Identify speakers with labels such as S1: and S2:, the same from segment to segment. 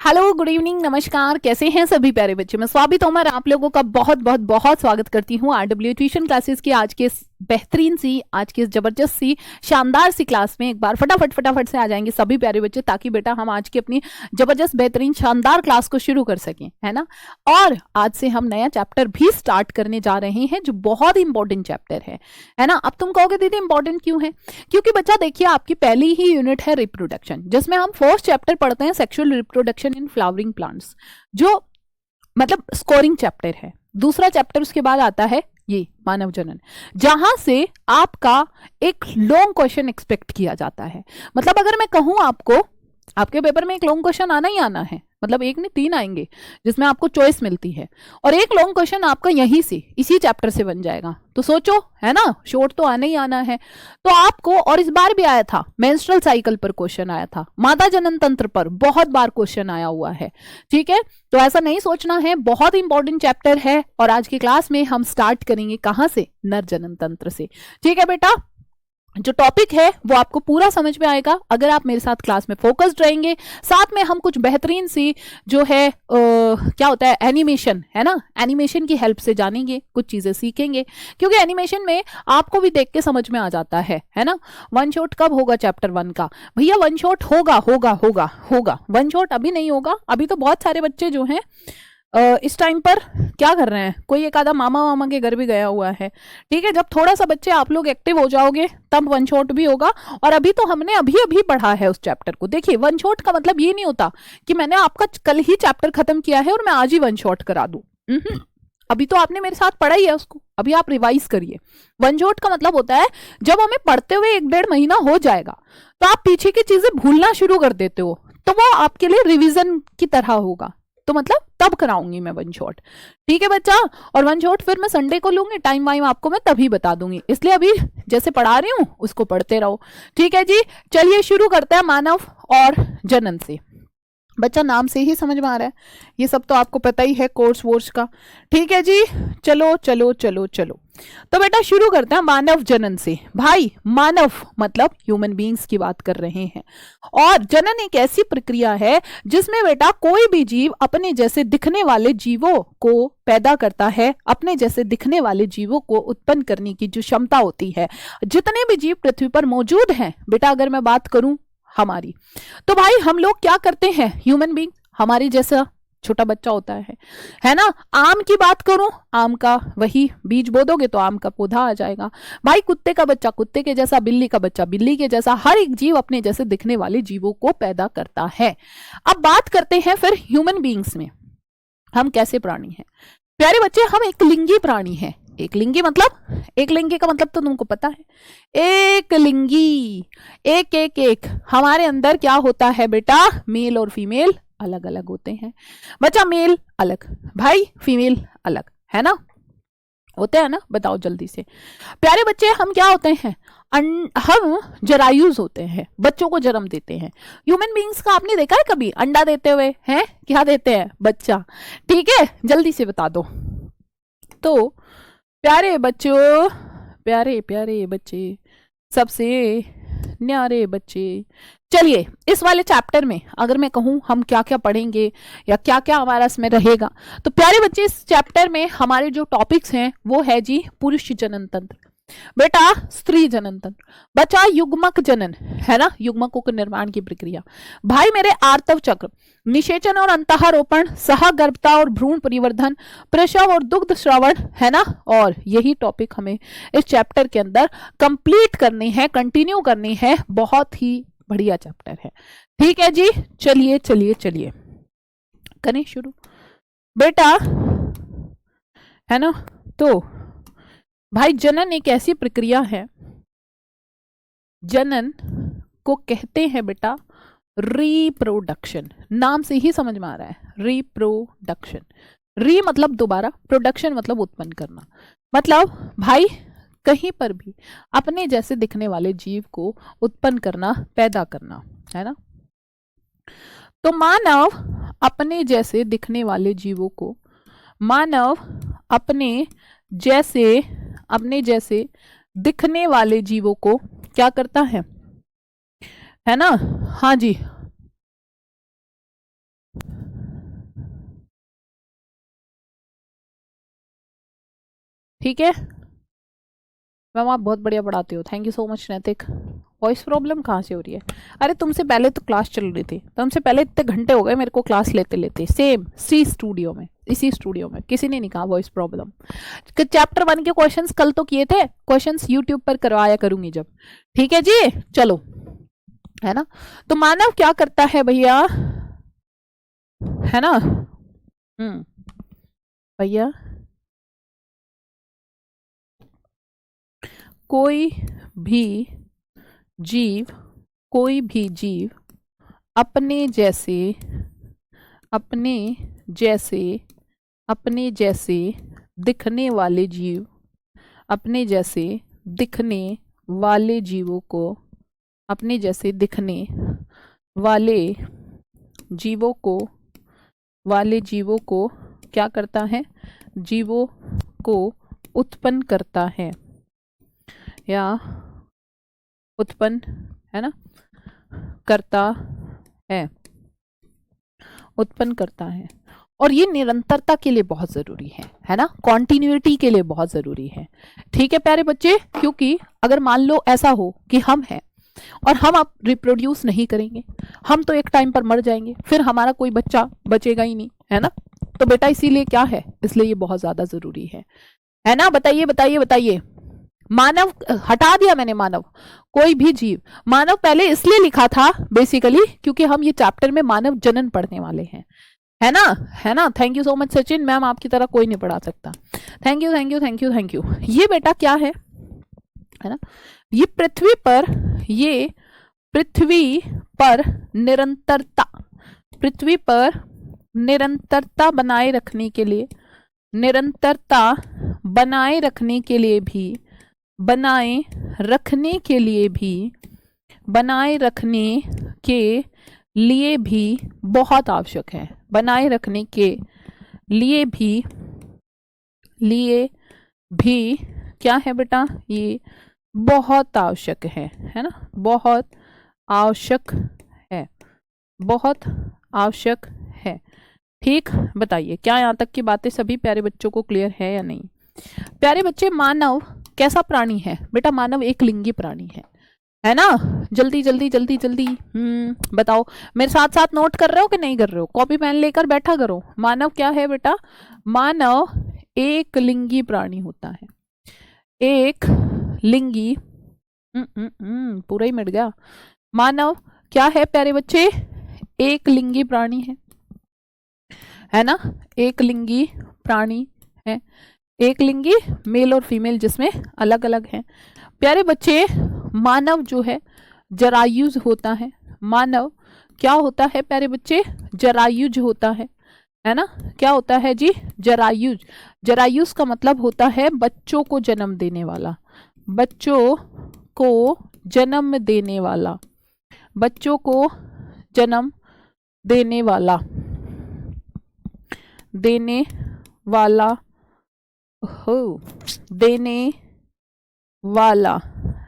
S1: Hello, good evening, नमस्कार। कैसे हैं सभी प्यारे बच्चे? मैं स्वाति तोमर आप लोगों का बहुत बहुत बहुत स्वागत करती हूँ आरडब्ल्यू ट्यूशन क्लासेस की आज के इस बेहतरीन सी, आज की इस जबरदस्त सी, शानदार सी क्लास में। एक बार फटाफट से आ जाएंगे सभी प्यारे बच्चे, ताकि बेटा हम आज की अपनी जबरदस्त बेहतरीन शानदार क्लास को शुरू कर सकें, है ना। और आज से हम नया चैप्टर भी स्टार्ट करने जा रहे हैं, जो बहुत इंपॉर्टेंट चैप्टर है ना। अब तुम कहोगे दीदी इंपॉर्टेंट क्यों है? क्योंकि बच्चा देखिए, आपकी पहली ही यूनिट है रिप्रोडक्शन, जिसमें हम फर्स्ट चैप्टर पढ़ते हैं sexual reproduction in flowering plants, जो मतलब स्कोरिंग चैप्टर है। दूसरा चैप्टर उसके बाद आता है ये मानव जनन, जहां से आपका एक लॉन्ग क्वेश्चन एक्सपेक्ट किया जाता है। मतलब अगर मैं कहूं आपको, आपके पेपर में एक लॉन्ग क्वेश्चन आना ही आना है, मतलब एक नहीं 3 आएंगे, जिसमें आपको चॉइस मिलती है, और एक लॉन्ग क्वेश्चन आपका यहीं से इसी चैप्टर से बन जाएगा। तो सोचो, है ना, शॉर्ट तो आना ही आना है। तो आपको, और इस बार भी आया था, मेंस्ट्रुअल साइकिल पर क्वेश्चन आया था, मादा जनन तंत्र पर बहुत बार क्वेश्चन आया हुआ है। ठीक है, तो ऐसा नहीं सोचना है, बहुत इंपॉर्टेंट चैप्टर है। और आज की क्लास में हम स्टार्ट करेंगे कहां से? नर जनन तंत्र से। ठीक है बेटा, जो टॉपिक है वो आपको पूरा समझ में आएगा अगर आप मेरे साथ क्लास में फोकस्ड रहेंगे। साथ में हम कुछ बेहतरीन सी जो है क्या होता है, एनिमेशन, है ना, एनिमेशन की हेल्प से जानेंगे, कुछ चीजें सीखेंगे, क्योंकि एनिमेशन में आपको भी देख के समझ में आ जाता है ना। वन शॉट कब होगा चैप्टर 1 का? भैया वन शॉट होगा होगा होगा होगा, वन शॉट अभी नहीं होगा। अभी तो बहुत सारे बच्चे जो हैं इस टाइम पर क्या कर रहे हैं, कोई एक आधा मामा वामा के घर भी गया हुआ है। ठीक है, जब थोड़ा सा बच्चे आप लोग एक्टिव हो जाओगे तब वन शॉट भी होगा। और अभी तो हमने अभी अभी पढ़ा है उस चैप्टर को। देखिए, वन शॉट का मतलब ये नहीं होता कि मैंने आपका कल ही चैप्टर खत्म किया है और मैं आज ही वन शॉट करा दूं। अभी तो आपने मेरे साथ पढ़ा ही है उसको, अभी आप रिवाइज करिए। वन शॉट का मतलब होता है जब हमें पढ़ते हुए 1-1.5 महीना हो जाएगा, तो आप पीछे की चीजें भूलना शुरू कर देते हो, तो वो आपके लिए रिविजन की तरह होगा। तो मतलब तब कराऊंगी मैं वन शॉट। ठीक है बच्चा, और वन शॉट फिर मैं संडे को लूंगी, टाइम वाइम आपको मैं तभी बता दूंगी, इसलिए अभी जैसे पढ़ा रही हूं उसको पढ़ते रहो। ठीक है जी, चलिए शुरू करते हैं मानव और जनन से। बच्चा नाम से ही समझ में आ रहा है, ये सब तो आपको पता ही है कोर्स वोर्स का। ठीक है जी, चलो चलो चलो चलो, तो बेटा शुरू करते हैं मानव जनन से। भाई मानव मतलब ह्यूमन बींग्स की बात कर रहे हैं, और जनन एक ऐसी प्रक्रिया है जिसमें बेटा कोई भी जीव अपने जैसे दिखने वाले जीवों को पैदा करता है, अपने जैसे दिखने वाले जीवों को उत्पन्न करने की जो क्षमता होती है। जितने भी जीव पृथ्वी पर मौजूद हैं बेटा, अगर मैं बात करूं हमारी, तो भाई हम लोग क्या करते हैं, ह्यूमन बींग हमारी जैसा छोटा बच्चा होता है ना। आम की बात करूं, आम का वही बीज बो दोगे तो आम का पौधा आ जाएगा। भाई कुत्ते का बच्चा कुत्ते के जैसा, बिल्ली का बच्चा बिल्ली के जैसा, हर एक जीव अपने जैसे दिखने वाले जीवों को पैदा करता है। अब बात करते हैं फिर ह्यूमन बींग्स में, हम कैसे प्राणी हैं। प्यारे बच्चे, हम एक लिंगी प्राणी हैं। एक लिंगी मतलब, एक लिंगी का मतलब तो तुमको पता है, एक लिंगी, एक एक एक। हमारे अंदर क्या होता है बेटा, मेल और फीमेल अलग अलग होते हैं। बच्चा मेल अलग, भाई फीमेल अलग, है ना, होते हैं ना। बताओ जल्दी से प्यारे बच्चे, हम क्या होते हैं? हम जरायुज होते हैं, बच्चों को जन्म देते हैं। ह्यूमन बींग्स का आपने देखा है कभी अंडा देते हुए? हैं, क्या देते हैं? बच्चा। ठीक है, जल्दी से बता दो। तो प्यारे बच्चों, प्यारे प्यारे बच्चे, सबसे न्यारे बच्चे, चलिए इस वाले चैप्टर में अगर मैं कहूं हम क्या क्या पढ़ेंगे या क्या क्या हमारा इसमें रहेगा, तो प्यारे बच्चे इस चैप्टर में हमारे जो टॉपिक्स हैं वो है जी पुरुष जनन तंत्र, बेटा स्त्री जनन तंत्र, बचा युग्मक जनन, है ना, युग्मकों के निर्माण की प्रक्रिया, भाई मेरे आर्तव चक्र, निषेचन और अंतःरोपण, सहगर्भता और भ्रूण परिवर्धन, प्रसव और दुग्ध श्रवण, है ना। और यही टॉपिक हमें इस चैप्टर के अंदर कंप्लीट करने हैं, कंटिन्यू करने हैं। बहुत ही बढ़िया चैप्टर है। ठीक है जी, चलिए चलिए चलिए करें शुरू बेटा, है ना। तो भाई जनन एक ऐसी प्रक्रिया है, जनन को कहते हैं बेटा रिप्रोडक्शन। नाम से ही समझ में आ रहा है, रिप्रोडक्शन। री मतलब दोबारा, प्रोडक्शन मतलब उत्पन्न करना। मतलब भाई कहीं पर भी अपने जैसे दिखने वाले जीव को उत्पन्न करना, पैदा करना, है ना। तो मानव अपने जैसे दिखने वाले जीवों को, मानव अपने जैसे दिखने वाले जीवों को क्या करता है ना। हाँ जी, ठीक है मैम, आप बहुत बढ़िया पढ़ाते हो, थैंक यू सो मच नैतिक। वॉइस प्रॉब्लम कहाँ से हो रही है? अरे तुमसे पहले तो क्लास चल रही थी, तुमसे पहले इतने घंटे हो गए मेरे को क्लास लेते लेते, सेम इसी स्टूडियो में किसी ने नहीं कहा वॉइस प्रॉब्लम। चैप्टर 1 के क्वेश्चंस कल तो किए थे, क्वेश्चंस यूट्यूब पर करवाया करूंगी जब, ठीक है जी। चलो, है ना, तो मानव क्या करता है भैया, है ना, भैया कोई भी जीव अपने जैसे दिखने वाले जीवों को क्या करता है, जीवों को उत्पन्न करता है या उत्पन्न, है ना, करता है। और ये निरंतरता के लिए बहुत जरूरी है ना, कॉन्टिन्यूटी के लिए बहुत जरूरी है, ठीक है प्यारे बच्चे। क्योंकि अगर मान लो ऐसा हो कि हम हैं और हम अब रिप्रोड्यूस नहीं करेंगे, हम तो एक टाइम पर मर जाएंगे, फिर हमारा कोई बच्चा बचेगा ही नहीं, है ना। तो बेटा इसीलिए क्या है, इसलिए ये बहुत ज्यादा जरूरी है ना। बताइए। मानव हटा दिया मैंने, मानव कोई भी जीव, मानव पहले इसलिए लिखा था बेसिकली क्योंकि हम ये चैप्टर में मानव जनन पढ़ने वाले हैं, है ना। Thank you so much Sachin, ma'am आपकी तरह कोई नहीं पढ़ा सकता, थैंक यू। ये बेटा क्या है ना, ये पृथ्वी पर निरंतरता बनाए रखने के लिए बहुत आवश्यक है, बनाए रखने के लिए भी क्या है बेटा, ये बहुत आवश्यक है ना, बहुत आवश्यक है। ठीक, बताइए क्या यहाँ तक की बातें सभी प्यारे बच्चों को क्लियर है या नहीं? प्यारे बच्चे, मानव कैसा प्राणी है बेटा? मानव एक लिंगी प्राणी है ना। जल्दी बताओ, मेरे साथ नोट कर रहे हो कि नहीं कर रहे हो? कॉपी पेन लेकर बैठा करो। मानव क्या है बेटा? मानव एक लिंगी प्राणी होता है, एक लिंगी, पूरा ही मिट गया। मानव क्या है प्यारे बच्चे? एक लिंगी प्राणी है ना, एक लिंगी प्राणी है, एक लिंगी मेल और फीमेल जिसमें अलग अलग हैं। प्यारे बच्चे, मानव जो है जरायुज होता है। मानव क्या होता है प्यारे बच्चे? जरायुज होता है ना। क्या होता है जी? जरायुज का मतलब होता है बच्चों को जन्म देने वाला,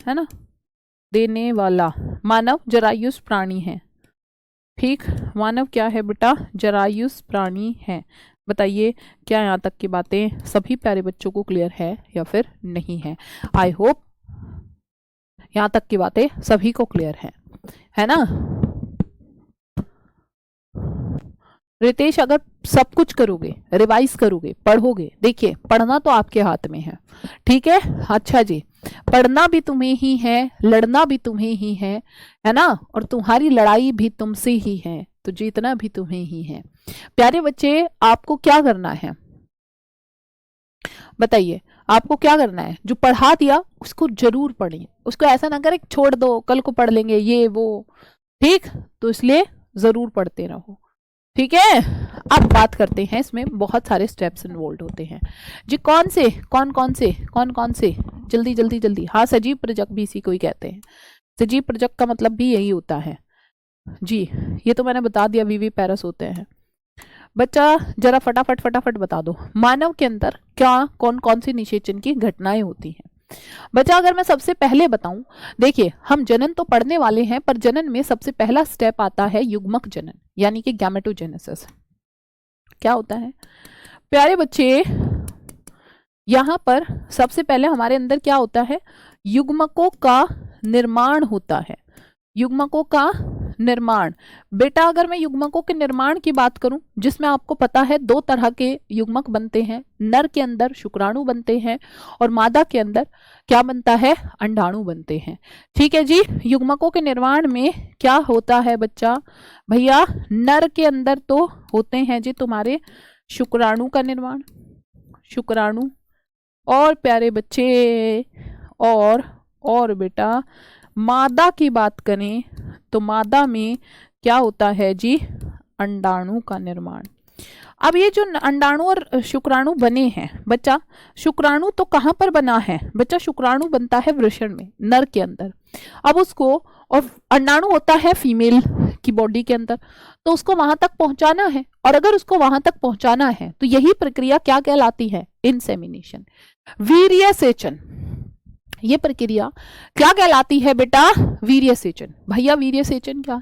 S1: है ना, देने वाला मानव जरायुज प्राणी है। ठीक, मानव क्या है बेटा? जरायुज प्राणी है। बताइए क्या यहाँ तक की बातें सभी प्यारे बच्चों को क्लियर है या फिर नहीं है? आई होप यहाँ तक की बातें सभी को क्लियर है ना। रितेश, अगर सब कुछ करोगे, रिवाइज करोगे, पढ़ोगे, देखिए पढ़ना तो आपके हाथ में है, ठीक है। अच्छा जी, पढ़ना भी तुम्हें ही है, लड़ना भी तुम्हें ही है ना, और तुम्हारी लड़ाई भी तुमसे ही है, तो जीतना भी तुम्हें ही है। प्यारे बच्चे, आपको क्या करना है बताइए? आपको क्या करना है? जो पढ़ा दिया उसको जरूर पढ़िए, उसको ऐसा ना करें छोड़ दो कल को पढ़ लेंगे ये वो, ठीक। तो इसलिए जरूर पढ़ते रहो, ठीक है। अब बात करते हैं, इसमें बहुत सारे स्टेप्स इन्वॉल्व होते हैं जी। कौन कौन से जल्दी। हाँ, सजीव प्रजक भी इसी को ही कहते हैं। सजीव प्रजक का मतलब भी यही होता है जी, ये तो मैंने बता दिया, वीवी पैरस होते हैं। बच्चा जरा फटाफट बता दो, मानव के अंदर क्या कौन सी निषेचन की घटनाएं होती हैं? बच्चा अगर मैं सबसे पहले बताऊं, देखिए हम जनन तो पढ़ने वाले हैं, पर जनन में सबसे पहला स्टेप आता है युग्मक जनन, यानी कि गैमेटोजेनेसिस। क्या होता है प्यारे बच्चे? यहाँ पर सबसे पहले हमारे अंदर क्या होता है, युग्मकों का निर्माण होता है। युग्मकों का निर्माण, बेटा अगर मैं युग्मकों के निर्माण की बात करूं, जिसमें आपको पता है दो तरह के युग्मक बनते हैं, नर के अंदर शुक्राणु बनते हैं और मादा के अंदर क्या बनता है, अंडाणु बनते हैं। ठीक है जी, युग्मकों के निर्माण में क्या होता है बच्चा, भैया नर के अंदर तो होते हैं जी तुम्हारे शुक्राणु का निर्माण, शुक्राणु, और प्यारे बच्चे और बेटा मादा की बात करें तो मादा में क्या होता है जी, अंडाणु का निर्माण। अब ये जो अंडाणु और शुक्राणु बने हैं बच्चा, शुक्राणु तो कहाँ पर बना है बच्चा, शुक्राणु बनता है वृषण में, नर के अंदर। अब उसको, और अंडाणु होता है फीमेल की बॉडी के अंदर, तो उसको वहां तक पहुंचाना है, और अगर उसको वहां तक पहुंचाना है तो यही प्रक्रिया क्या कहलाती है, इंसेमिनेशन, वीर्यसेचन। ये प्रक्रिया क्या कहलाती है बेटा, वीर्यसेचन। भैया वीर्यसेचन क्या है,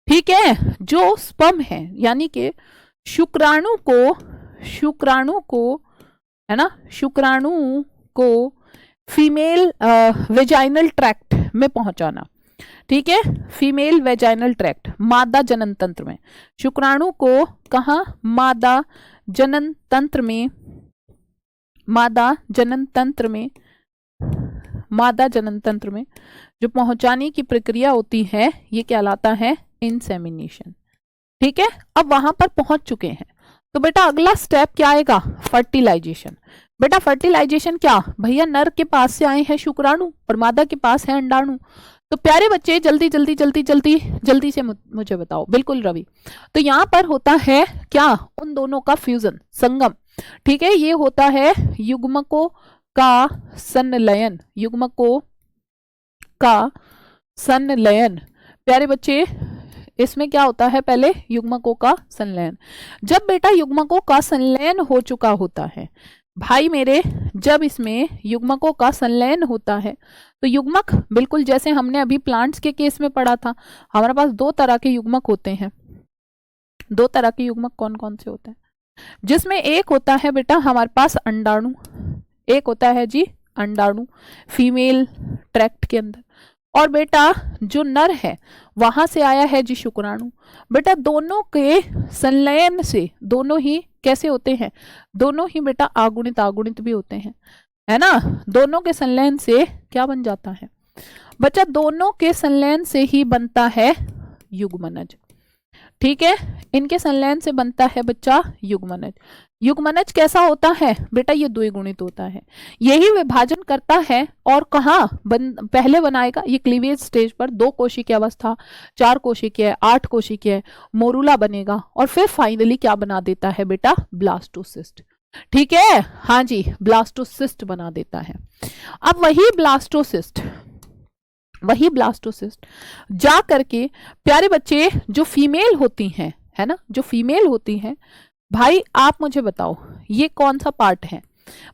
S1: ठीक है, जो स्पर्म है यानी कि शुक्राणु को है ना, शुक्राणु को फीमेल वेजाइनल ट्रैक्ट में पहुंचाना। ठीक है, फीमेल वेजाइनल ट्रैक्ट, मादा जनन तंत्र में, शुक्राणु को कहा, मादा जनन तंत्र में, मादा जनन तंत्र में, मादा जनन तंत्र में जो पहुंचाने की प्रक्रिया होती है ये कहलाता है इंसेमिनेशन। ठीक है, अब वहां पर पहुंच चुके हैं तो बेटा अगला स्टेप क्या आएगा, फर्टिलाइजेशन। बेटा फर्टिलाइजेशन क्या, भैया नर के पास से आए हैं शुक्राणु और मादा के पास है अंडाणु। तो प्यारे बच्चे जल्दी जल्दी जल्दी जल्दी जल्दी से मुझे बताओ, बिल्कुल रवि, तो यहाँ पर होता है क्या, उन दोनों का फ्यूजन, संगम। ठीक है, ये होता है युग्मकों का संलयन, युग्मकों का संलयन। प्यारे बच्चे इसमें क्या होता है, पहले युग्मकों का संलयन। जब बेटा युग्मकों का संलयन हो चुका होता है भाई मेरे, जब इसमें युग्मकों का संलयन होता है तो युग्मक, बिल्कुल जैसे हमने अभी प्लांट्स के केस में पढ़ा था, हमारे पास दो तरह के युग्मक होते हैं। दो तरह के युग्मक कौन कौन से होते हैं, जिसमें एक होता है बेटा हमारे पास अंडाणु, एक होता है जी अंडाणु फीमेल ट्रैक्ट के अंदर, और बेटा जो नर है वहां से आया है जी शुक्राणु। बेटा दोनों के संलयन से दोनों ही कैसे होते हैं, दोनों ही बेटा आगुणित आगुणित भी होते हैं, है ना। दोनों के संलयन से क्या बन जाता है बच्चा, दोनों के संलयन से ही बनता है युग्मनज। ठीक है, इनके संलयन से बनता है बच्चा युग्मनज। युग्मनज कैसा होता है बेटा, ये द्विगुणित होता है, यही विभाजन करता है, और कहाँ पहले बनाएगा, ये क्लीवेज स्टेज पर 2 कोशिकीय अवस्था, 4 कोशिकीय, 8 कोशिकीय, मोरूला बनेगा, और फिर फाइनली क्या बना देता है बेटा, ब्लास्टोसिस्ट। ठीक है, हाँ जी, ब्लास्टोसिस्ट बना देता है। अब वही ब्लास्टोसिस्ट जा करके प्यारे बच्चे जो फीमेल होती हैं, है ना, जो फीमेल होती हैं, भाई आप मुझे बताओ ये कौन सा पार्ट है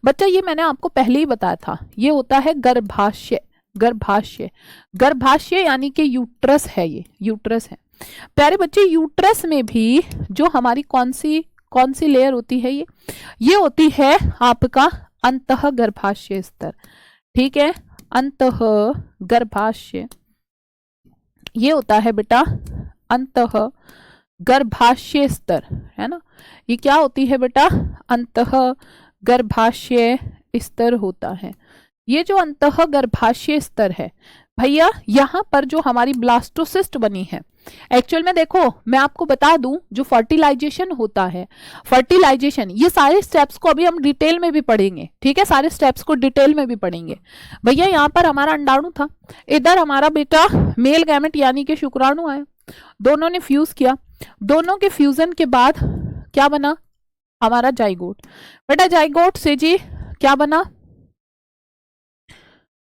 S1: बच्चा, ये मैंने आपको पहले ही बताया था, ये होता है गर्भाशय। गर्भाशय, गर्भाशय यानी कि यूट्रस है, ये यूट्रस है। प्यारे बच्चे यूट्रस में भी जो हमारी कौन सी लेयर होती है, ये होती है आपका अंतः गर्भाशय स्तर। ठीक है, अंतः गर्भाशय, ये होता है बेटा अंतः गर्भाशय स्तर, है ना, ये क्या होती है बेटा, अंतः गर्भाशय स्तर होता है। ये जो अंतः गर्भाशय स्तर है भैया, यहाँ पर जो हमारी ब्लास्टोसिस्ट बनी है, एक्चुअल में देखो मैं आपको बता दूं, जो फर्टिलाइजेशन होता है, फर्टिलाइजेशन, ये सारे स्टेप्स को अभी हम डिटेल में भी पढ़ेंगे। ठीक है, सारे स्टेप्स को डिटेल में भी पढ़ेंगे। भैया यहाँ पर हमारा अंडाणु था, इधर हमारा बेटा मेल गैमेट यानी कि शुक्राणु आया, दोनों ने फ्यूज किया, दोनों के फ्यूजन के बाद क्या बना हमारा जाइगोट। बेटा जाइगोट से जी क्या बना,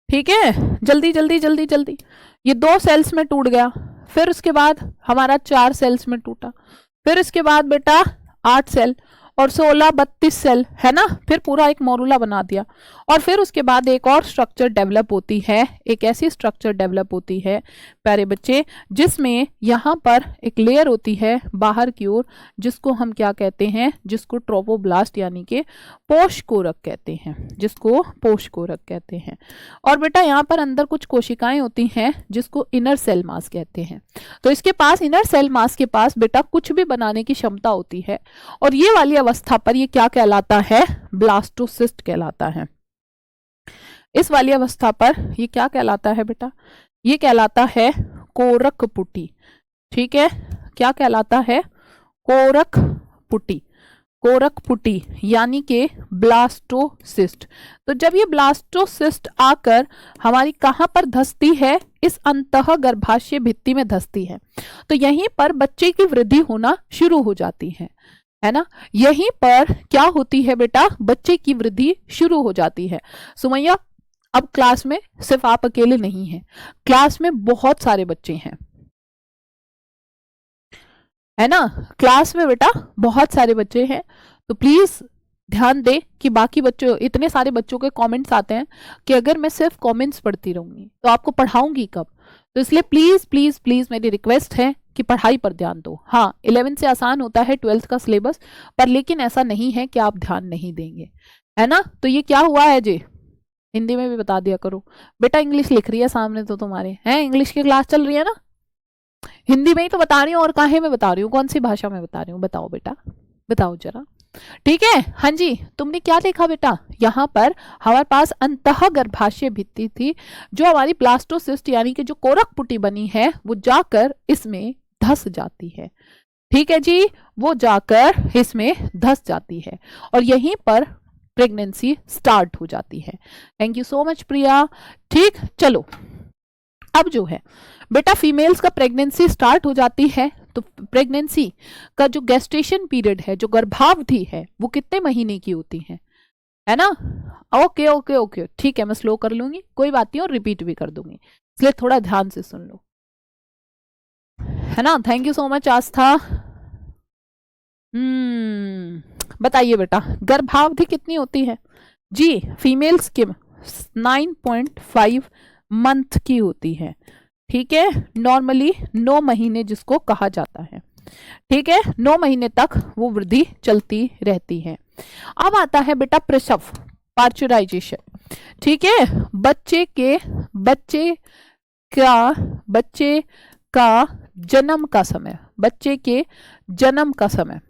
S1: ठीक है, जल्दी जल्दी जल्दी जल्दी, ये 2 सेल्स में टूट गया, फिर उसके बाद हमारा 4 सेल्स में टूटा, फिर इसके बाद बेटा 8 सेल, और 16-32 सेल है ना, फिर पूरा एक मोरूला बना दिया। और फिर उसके बाद एक और स्ट्रक्चर डेवलप होती है, एक ऐसी स्ट्रक्चर डेवलप होती है प्यारे बच्चे, जिसमें यहाँ पर एक लेयर होती है बाहर की ओर, जिसको हम क्या कहते हैं, जिसको ट्रोफोब्लास्ट यानी कि पोषकोरक कहते हैं, जिसको पोषकोरक कहते हैं। और बेटा यहाँ पर अंदर कुछ कोशिकाएं होती हैं जिसको इनर सेल मास कहते हैं। तो इसके पास इनर सेल मास के पास बेटा कुछ भी बनाने की क्षमता होती है, और ये वाली अवस्था पर ये क्या कहलाता है, ब्लास्टोसिस्ट कहलाता है। इस वाली अवस्था पर ये क्या कहलाता है बेटा, ये कहलाता है कोरक पुटी। ठीक है, क्या कहलाता है, कोरक पुटी, कोरक पुटी यानी कि ब्लास्टोसिस्ट। तो जब ये ब्लास्टोसिस्ट आकर हमारी कहां पर धंसती है, इस अंतः गर्भाशय भित्ति में धंसती है, तो यहीं पर बच्चे की वृद्धि होना शुरू हो जाती है ना। यहीं पर क्या होती है बेटा, बच्चे की वृद्धि शुरू हो जाती है। सुमैया अब क्लास में सिर्फ आप अकेले नहीं हैं, क्लास में बहुत सारे बच्चे हैं, है ना, क्लास में बेटा बहुत सारे बच्चे हैं। तो प्लीज ध्यान दे कि बाकी बच्चों, इतने सारे बच्चों के कमेंट्स आते हैं कि अगर मैं सिर्फ कमेंट्स पढ़ती रहूंगी तो आपको पढ़ाऊंगी कब। तो इसलिए प्लीज प्लीज प्लीज मेरी रिक्वेस्ट है कि पढ़ाई पर ध्यान दो। हाँ 11th से आसान होता है 12th का सिलेबस पर, लेकिन ऐसा नहीं है कि आप ध्यान नहीं देंगे, है ना। तो ये क्या हुआ है जी, हिंदी में भी बता दिया करो बेटा, इंग्लिश लिख रही है सामने तो तुम्हारे, हैं इंग्लिश की क्लास चल रही है ना, हिंदी में ही तो बता रही हूँ, और काहे में बता रही हूँ, कौन सी भाषा में बता रही हूँ, बताओ बेटा, बताओ जरा। ठीक है, हाँ जी, तुमने क्या देखा बेटा, यहाँ पर हमारे पास अंतः गर्भाशय भित्ति थी, जो हमारी ब्लास्टोसिस्ट यानी कि जो कोरक पुटी बनी है वो जाकर इसमें धस जाती है। ठीक है जी, वो जाकर इसमें धस जाती है और यहीं पर प्रेगनेंसी स्टार्ट हो जाती है। थैंक यू सो मच प्रिया। ठीक, चलो अब जो है बेटा फीमेल्स का प्रेगनेंसी स्टार्ट हो जाती है, तो प्रेगनेंसी का जो गेस्टेशन पीरियड है, जो गर्भावधि है, वो कितने महीने की होती है ना। ओके ओके ओके, ठीक है, मैं स्लो कर लूंगी, कोई बात नहीं, और रिपीट भी कर दूंगी, इसलिए थोड़ा ध्यान से सुन लो, है ना। थैंक यू सो मच आस्था। बताइए बेटा गर्भावधि कितनी होती है जी, फीमेल्स की 9.5 मंथ की होती है। ठीक है, नॉर्मली 9 महीने जिसको कहा जाता है। ठीक है, 9 महीने तक वो वृद्धि चलती रहती है। अब आता है बेटा प्रसव, पार्चुराइजेशन। ठीक है, बच्चे का जन्म का समय, बच्चे के जन्म का समय,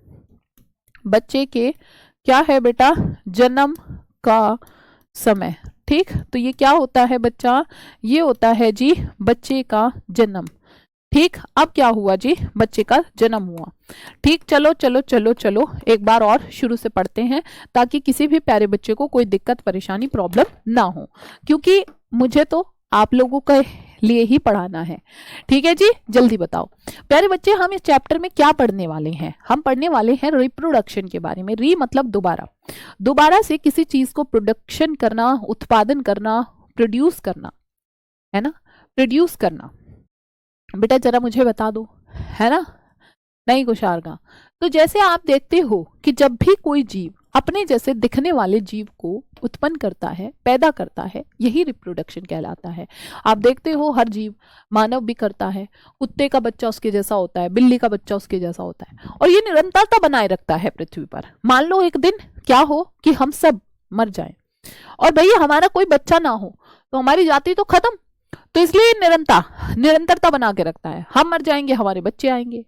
S1: बच्चे के क्या है बेटा, जन्म का समय। ठीक, तो ये क्या होता है बच्चा, ये होता है जी बच्चे का जन्म। ठीक, अब क्या हुआ जी, बच्चे का जन्म हुआ। ठीक, चलो चलो चलो चलो एक बार और शुरू से पढ़ते हैं, ताकि किसी भी प्यारे बच्चे को कोई दिक्कत परेशानी प्रॉब्लम ना हो, क्योंकि मुझे तो आप लोगों के लिए ही पढ़ाना है। ठीक है जी, जल्दी बताओ प्यारे बच्चे, हम इस चैप्टर में क्या पढ़ने वाले हैं, हम पढ़ने वाले हैं रिप्रोडक्शन के बारे में। री मतलब दोबारा, दोबारा से किसी चीज को प्रोडक्शन करना, उत्पादन करना, प्रोड्यूस करना, है ना, प्रोड्यूस करना। बेटा जरा मुझे बता दो, है ना, नहीं कुशारगा। तो जैसे आप देखते हो कि जब भी कोई जीव अपने जैसे दिखने वाले जीव को उत्पन्न करता है, पैदा करता है, यही रिप्रोडक्शन कहलाता है। आप देखते हो हर जीव, मानव भी करता है, कुत्ते का बच्चा उसके जैसा होता है, बिल्ली का बच्चा उसके जैसा होता है, और ये निरंतरता बनाए रखता है पृथ्वी पर। मान लो एक दिन क्या हो कि हम सब मर जाएं और भैया हमारा कोई बच्चा ना हो, तो हमारी जाति तो खत्म। तो इसलिए निरंतरता बना के रखता है। हम मर जाएंगे, हमारे बच्चे आएंगे,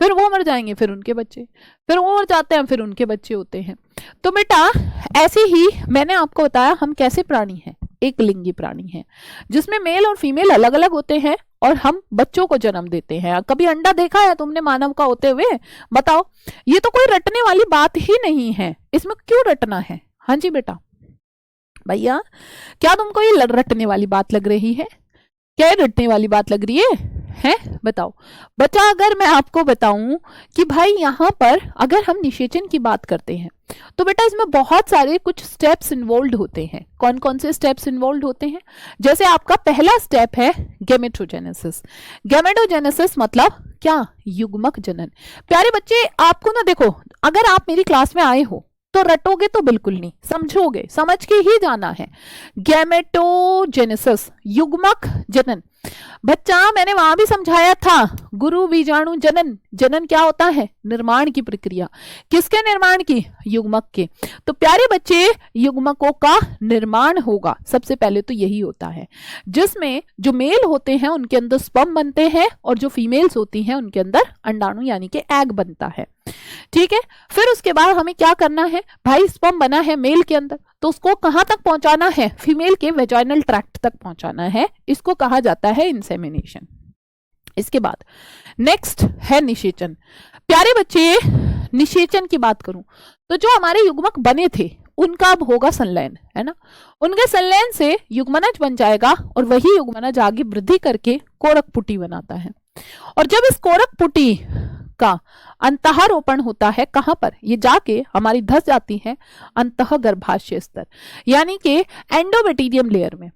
S1: फिर वो मर जाएंगे, फिर उनके बच्चे, फिर वो मर जाते हैं, फिर उनके बच्चे होते हैं। तो बेटा ऐसे ही मैंने आपको बताया हम कैसे प्राणी हैं, एक लिंगी प्राणी हैं, जिसमें मेल और फीमेल अलग अलग होते हैं और हम बच्चों को जन्म देते हैं। कभी अंडा देखा है तुमने मानव का होते हुए, बताओ। ये तो कोई रटने वाली बात ही नहीं है, इसमें क्यों रटना है। हाँ जी बेटा, भैया क्या तुमको ये रटने वाली बात लग रही है, क्या रटने वाली बात लग रही है बताओ बच्चा। अगर मैं आपको बताऊं कि भाई यहाँ पर अगर हम निषेचन की बात करते हैं, तो बेटा इसमें बहुत सारे कुछ स्टेप्स इन्वॉल्व होते हैं। कौन कौन से स्टेप्स इन्वॉल्व होते हैं, जैसे आपका पहला स्टेप है गैमेटोजेनेसिस। गैमेटोजेनेसिस मतलब क्या, युग्मक जनन। प्यारे बच्चे आपको ना देखो, अगर आप मेरी क्लास में आए हो तो रटोगे तो बिल्कुल नहीं, समझोगे, समझ के ही जाना है। गैमेटोजेनेसिस, युग्मक जनन। बच्चा मैंने वहां भी समझाया था, गुरु बीजाणु जनन। जनन क्या होता है, निर्माण की प्रक्रिया। किसके निर्माण की, युग्मक के। तो प्यारे बच्चे युग्मकों का निर्माण होगा, सबसे पहले तो यही होता है, जिसमें जो मेल होते हैं उनके अंदर स्पर्म बनते हैं और जो फीमेल्स होती हैं उनके अंदर अंडाणु यानी कि एग बनता है। ठीक है, फिर उसके बाद हमें क्या करना है भाई, स्पर्म बना है मेल के अंदर तो उसको कहां तक पहुंचाना है, फीमेल के वेजाइनल ट्रैक्ट तक पहुंचाना है। इसको कहा जाता है इंसेमिनेशन। इसके बाद नेक्स्ट है निषेचन। प्यारे बच्चे निषेचन की बात करूं तो जो हमारे युग्मक बने थे उनका अब होगा संलयन, है ना। उनके संलयन से युग्मनज बन जाएगा और वही युग्मनज आगे वृद्धि करके कोरक पुटी बनाता है। और जब इस कोरक पुटी का अंतःरोपण होता है, कहां पर, ये जाके हमारी धस जाती है अंतः गर्भाशय स्तर यानी कि एंडोमेटीरियम लेयर में।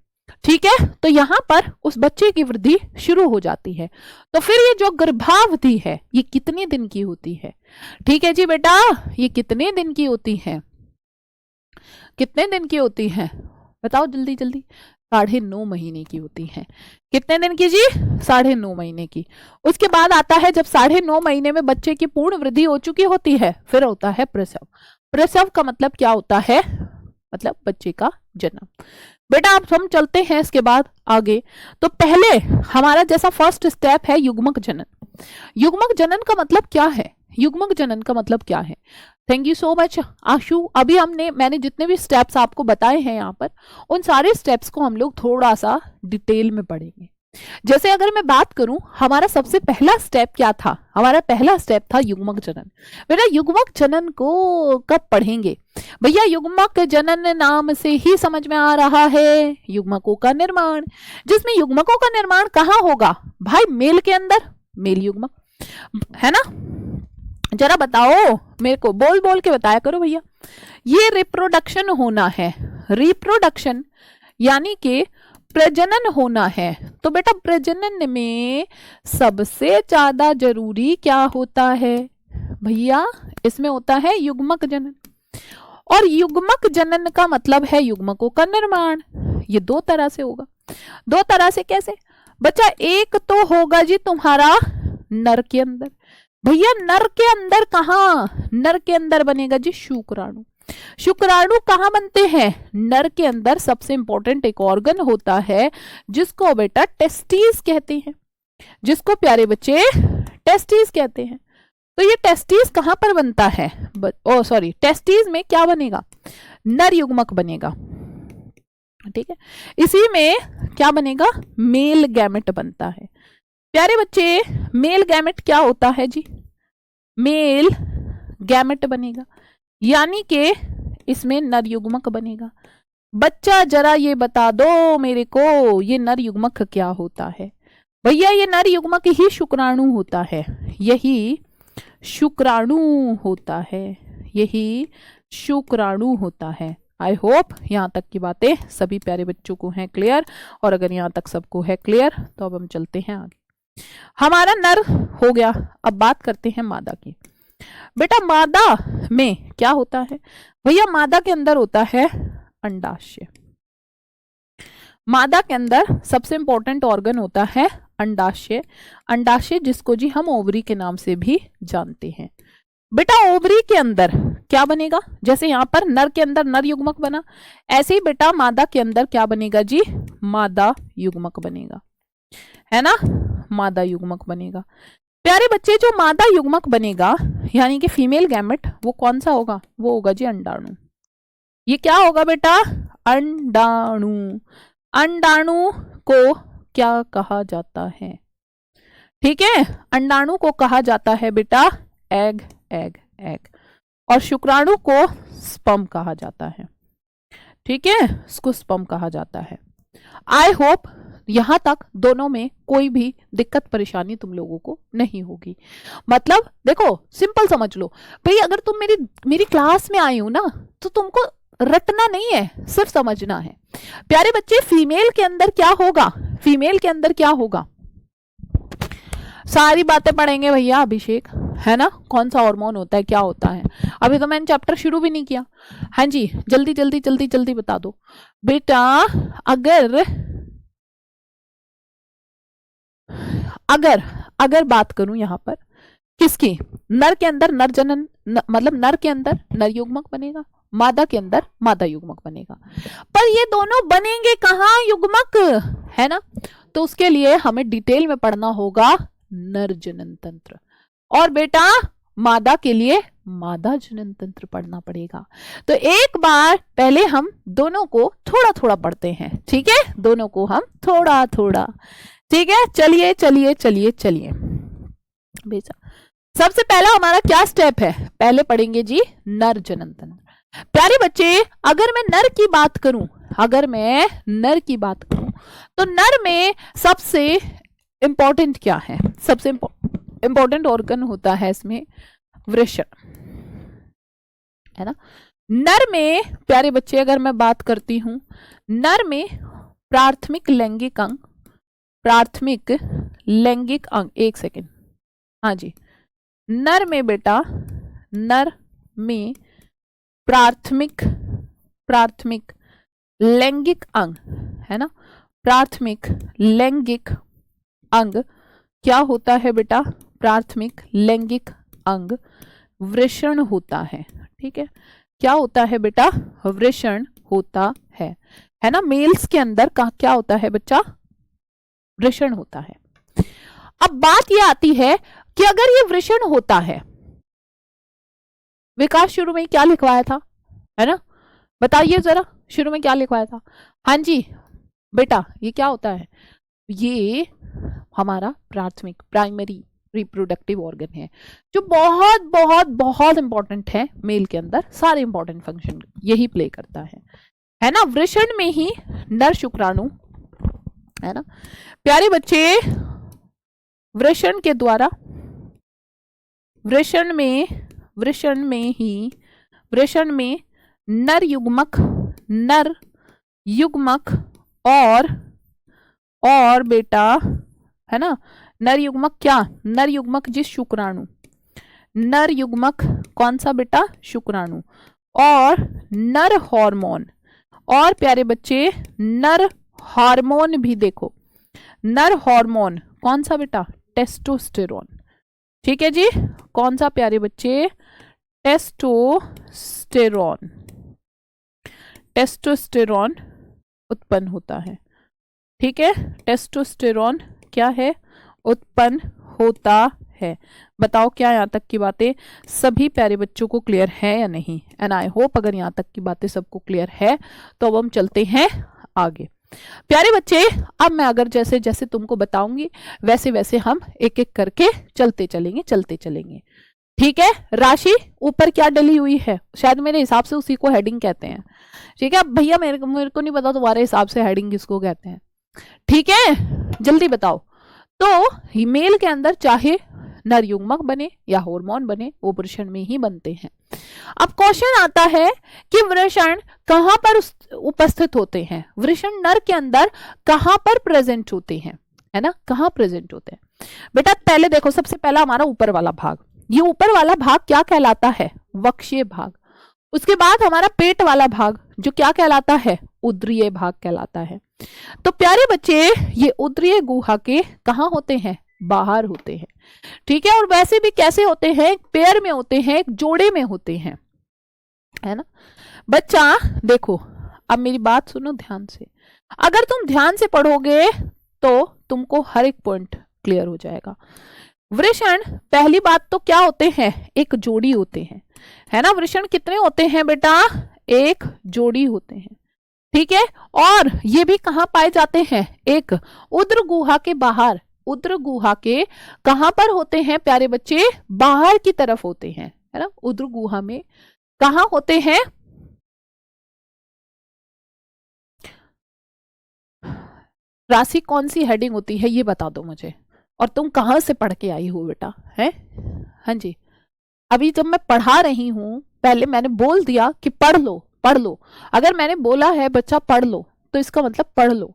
S1: ठीक है, तो यहां पर उस बच्चे की वृद्धि शुरू हो जाती है। तो फिर ये जो गर्भावधि है ये कितने दिन की होती है, ठीक है जी बेटा, ये कितने दिन की होती है, कितने दिन की होती है, बताओ जल्दी जल्दी। 9.5 महीने की होती है। कितने दिन की जी, 9.5 महीने की। उसके बाद आता है जब 9.5 महीने में बच्चे की पूर्ण वृद्धि हो चुकी होती है, फिर होता है प्रसव। प्रसव का मतलब क्या होता है, मतलब बच्चे का जन्म। बेटा आप हम चलते हैं इसके बाद आगे। तो पहले हमारा जैसा फर्स्ट स्टेप है युग्मक जनन। युग्मक जनन का मतलब क्या है, युग्मक जनन का मतलब क्या है। थैंक यू सो मच आशु। अभी मैंने जितने भी स्टेप्स आपको बताए हैं यहाँ पर, उन सारे स्टेप्स को हम लोग थोड़ा सा डिटेल में पढ़ेंगे। जैसे अगर मैं बात करूं, हमारा सबसे पहला स्टेप क्या था, हमारा पहला स्टेप था युग्मक जनन। बेटा युग्मक जनन को कब पढ़ेंगे भैया, युग्मक जनन नाम से ही समझ में आ रहा है युग्मकों का निर्माण, जिसमें युग्मकों का निर्माण कहाँ होगा भाई, मेल के अंदर, मेल युग्मक, है ना। जरा बताओ मेरे को, बोल बोल के बताया करो भैया। ये रिप्रोडक्शन होना है, रिप्रोडक्शन यानी कि प्रजनन होना है। तो बेटा प्रजनन में सबसे ज्यादा जरूरी क्या होता है भैया, इसमें होता है युग्मक जनन। और युग्मक जनन का मतलब है युग्मकों का निर्माण। ये दो तरह से होगा। दो तरह से कैसे बच्चा, एक तो होगा जी तुम्हारा नर के अंदर। भैया नर के अंदर कहां, नर के अंदर बनेगा जी शुक्राणु। शुक्राणु कहां बनते हैं, नर के अंदर। सबसे इंपॉर्टेंट एक ऑर्गन होता है जिसको बेटा टेस्टिस कहते हैं, जिसको प्यारे बच्चे टेस्टिस कहते हैं। तो ये टेस्टिस कहां पर बनता है, टेस्टिस में क्या बनेगा, नर युग्मक बनेगा। ठीक है, इसी में क्या बनेगा, मेल गैमेट बनता है। प्यारे बच्चे मेल गैमेट क्या होता है जी, मेल गैमेट बनेगा यानी कि इसमें नर युग्मक बनेगा। बच्चा जरा ये बता दो मेरे को, ये नर युग्मक क्या होता है भैया, ये नर युग्मक ही शुक्राणु होता है, यही शुक्राणु होता है, यही शुक्राणु होता है। आई होप यहाँ तक की बातें सभी प्यारे बच्चों को हैं क्लियर, और अगर यहाँ तक सबको है क्लियर तो अब हम चलते हैं आगे। हमारा नर हो गया, अब बात करते हैं मादा की। बेटा मादा में क्या होता है भैया, मादा के अंदर होता है अंडाशय। मादा के अंदर सबसे इंपॉर्टेंट ऑर्गन होता है अंडाशय। अंडाशय जिसको जी हम ओवरी के नाम से भी जानते हैं। बेटा ओवरी के अंदर क्या बनेगा, जैसे यहाँ पर नर के अंदर नर युग्मक बना, ऐसे ही बेटा मादा के अंदर क्या बनेगा जी, मादा युग्मक बनेगा, है ना, मादा युग्मक बनेगा। प्यारे बच्चे जो मादा युग्मक बनेगा यानी कि फीमेल गैमेट, वो कौन सा होगा, वो होगा जी अंडाणु। ये क्या होगा बेटा, अंडाणु। अंडाणु को क्या कहा जाता है, ठीक है, अंडाणु को कहा जाता है बेटा एग, एग, एग। और शुक्राणु को स्पर्म कहा जाता है, ठीक है, इसको स्पर्म कहा जाता है। आई होप यहां तक दोनों में कोई भी दिक्कत परेशानी तुम लोगों को नहीं होगी। मतलब देखो सिंपल समझ लो भाई, अगर तुम मेरी क्लास में आई हो ना तो तुमको रटना नहीं है, सिर्फ समझना है। प्यारे बच्चे फीमेल के अंदर क्या होगा, फीमेल के अंदर क्या होगा, सारी बातें पढ़ेंगे भैया अभिषेक, है ना, कौन सा हार्मोन होता है, क्या होता है। अभी तो मैंने चैप्टर शुरू भी नहीं किया। हाँ जी, जल्दी जल्दी जल्दी जल्दी बता दो बेटा। अगर अगर अगर बात करूं यहां पर किसकी, नर के अंदर नर जनन मतलब नर के अंदर नर युग्मक बनेगा, मादा के अंदर मादा युग्मक बनेगा, पर ये दोनों बनेंगे कहाँ युग्मक, है ना। तो उसके लिए हमें डिटेल में पढ़ना होगा नर जनन तंत्र, और बेटा मादा के लिए मादा जनन तंत्र पढ़ना पड़ेगा। तो एक बार पहले हम दोनों को थोड़ा थोड़ा पढ़ते हैं, ठीक है, दोनों को हम थोड़ा थोड़ा, ठीक है। चलिए चलिए चलिए चलिए बेटा, सबसे पहला हमारा क्या स्टेप है, पहले पढ़ेंगे जी नर जनन तंत्र। प्यारे बच्चे, अगर मैं नर की बात करूं, अगर मैं नर की बात करूं तो नर में सबसे इंपॉर्टेंट क्या है, सबसे इंपॉर्टेंट ऑर्गन होता है इसमें वृषण, है ना। नर में प्यारे बच्चे अगर मैं बात करती हूं, नर में प्राथमिक लैंगिक अंग, प्राथमिक लैंगिक अंग, एक सेकेंड, हाँ जी, नर में बेटा, नर में प्राथमिक प्राथमिक लैंगिक अंग, है ना, प्राथमिक लैंगिक अंग क्या होता है बेटा, प्राथमिक लैंगिक अंग वृषण होता है, ठीक है। क्या होता है बेटा, वृषण होता है ना। मेल्स के अंदर क्या होता है बच्चा, वृषण होता है। अब बात यह आती है कि अगर ये वृषण होता है, विकास शुरू में क्या लिखवाया था, है ना, बताइए जरा, शुरू में क्या लिखवाया था। हाँ जी बेटा, ये क्या होता है, ये हमारा प्राथमिक प्राइमरी रिप्रोडक्टिव ऑर्गन है, जो बहुत बहुत बहुत इंपॉर्टेंट है मेल के अंदर, सारे इंपॉर्टेंट फंक्शन यही प्ले करता है ना। वृषण में ही नर शुक्राणु, है ना प्यारे बच्चे, वृषण के द्वारा, वृषण में नर युग्मक और बेटा, है ना, नर युग्मक क्या, नर युग्मक जिस शुक्राणु, नर युग्मक कौन सा बेटा, शुक्राणु, और नर हार्मोन, और प्यारे बच्चे नर हार्मोन भी देखो, नर हार्मोन कौन सा बेटा, टेस्टोस्टेरोन, ठीक है जी, कौन सा प्यारे बच्चे, टेस्टोस्टेरोन, टेस्टोस्टेरोन उत्पन्न होता है, ठीक है, टेस्टोस्टेरोन क्या है, उत्पन्न होता है। बताओ क्या यहाँ तक की बातें सभी प्यारे बच्चों को क्लियर है या नहीं, एंड आई होप अगर यहाँ तक की बातें सबको क्लियर है तो अब हम चलते हैं आगे। प्यारे बच्चे, अब मैं अगर जैसे जैसे तुमको बताऊंगी वैसे वैसे हम एक एक करके चलते चलेंगे, ठीक है। राशि ऊपर क्या डली हुई है, शायद मेरे हिसाब से उसी को हेडिंग कहते हैं, ठीक है भैया, मेरे को नहीं पता तुम्हारे हिसाब से हेडिंग किसको कहते हैं, ठीक है, जल्दी बताओ। तो मेल के अंदर चाहे नर युग्मक बने या हार्मोन बने, वो वृषण में ही बनते हैं। अब क्वेश्चन आता है कि वृषण कहां पर उपस्थित होते हैं, वृषण नर के अंदर कहां पर प्रेजेंट होते हैं, है ना, कहां प्रेजेंट होते हैं बेटा। पहले देखो, सबसे पहला हमारा ऊपर वाला भाग, ये ऊपर वाला भाग क्या कहलाता है, वक्षीय भाग। उसके बाद हमारा पेट वाला भाग जो क्या कहलाता है, उदरीय भाग कहलाता है। तो प्यारे बच्चे, ये उदरीय गुहा के कहां होते हैं, बाहर होते हैं, ठीक है। और वैसे भी कैसे होते हैं, एक पेयर में होते हैं, एक जोड़े में होते हैं, है ना। बच्चा देखो, अब मेरी बात सुनो ध्यान से, अगर तुम ध्यान से पढ़ोगे तो तुमको हर एक पॉइंट क्लियर हो जाएगा। वृषण पहली बात तो क्या होते हैं, एक जोड़ी होते हैं, है ना। वृषण कितने होते हैं बेटा, एक जोड़ी होते हैं, ठीक है। और ये भी कहां पाए जाते हैं, एक उदर गुहा के बाहर, उदर गुहा के कहां पर होते हैं प्यारे बच्चे, बाहर की तरफ होते हैं, है ना। उदर गुहा में कहां होते हैं, राशि कौन सी हेडिंग होती है ये बता दो मुझे, और तुम कहां से पढ़ के आई हो बेटा, है। हाँ जी, अभी जब मैं पढ़ा रही हूं, पहले मैंने बोल दिया कि पढ़ लो, अगर मैंने बोला है बच्चा पढ़ लो तो इसका मतलब पढ़ लो,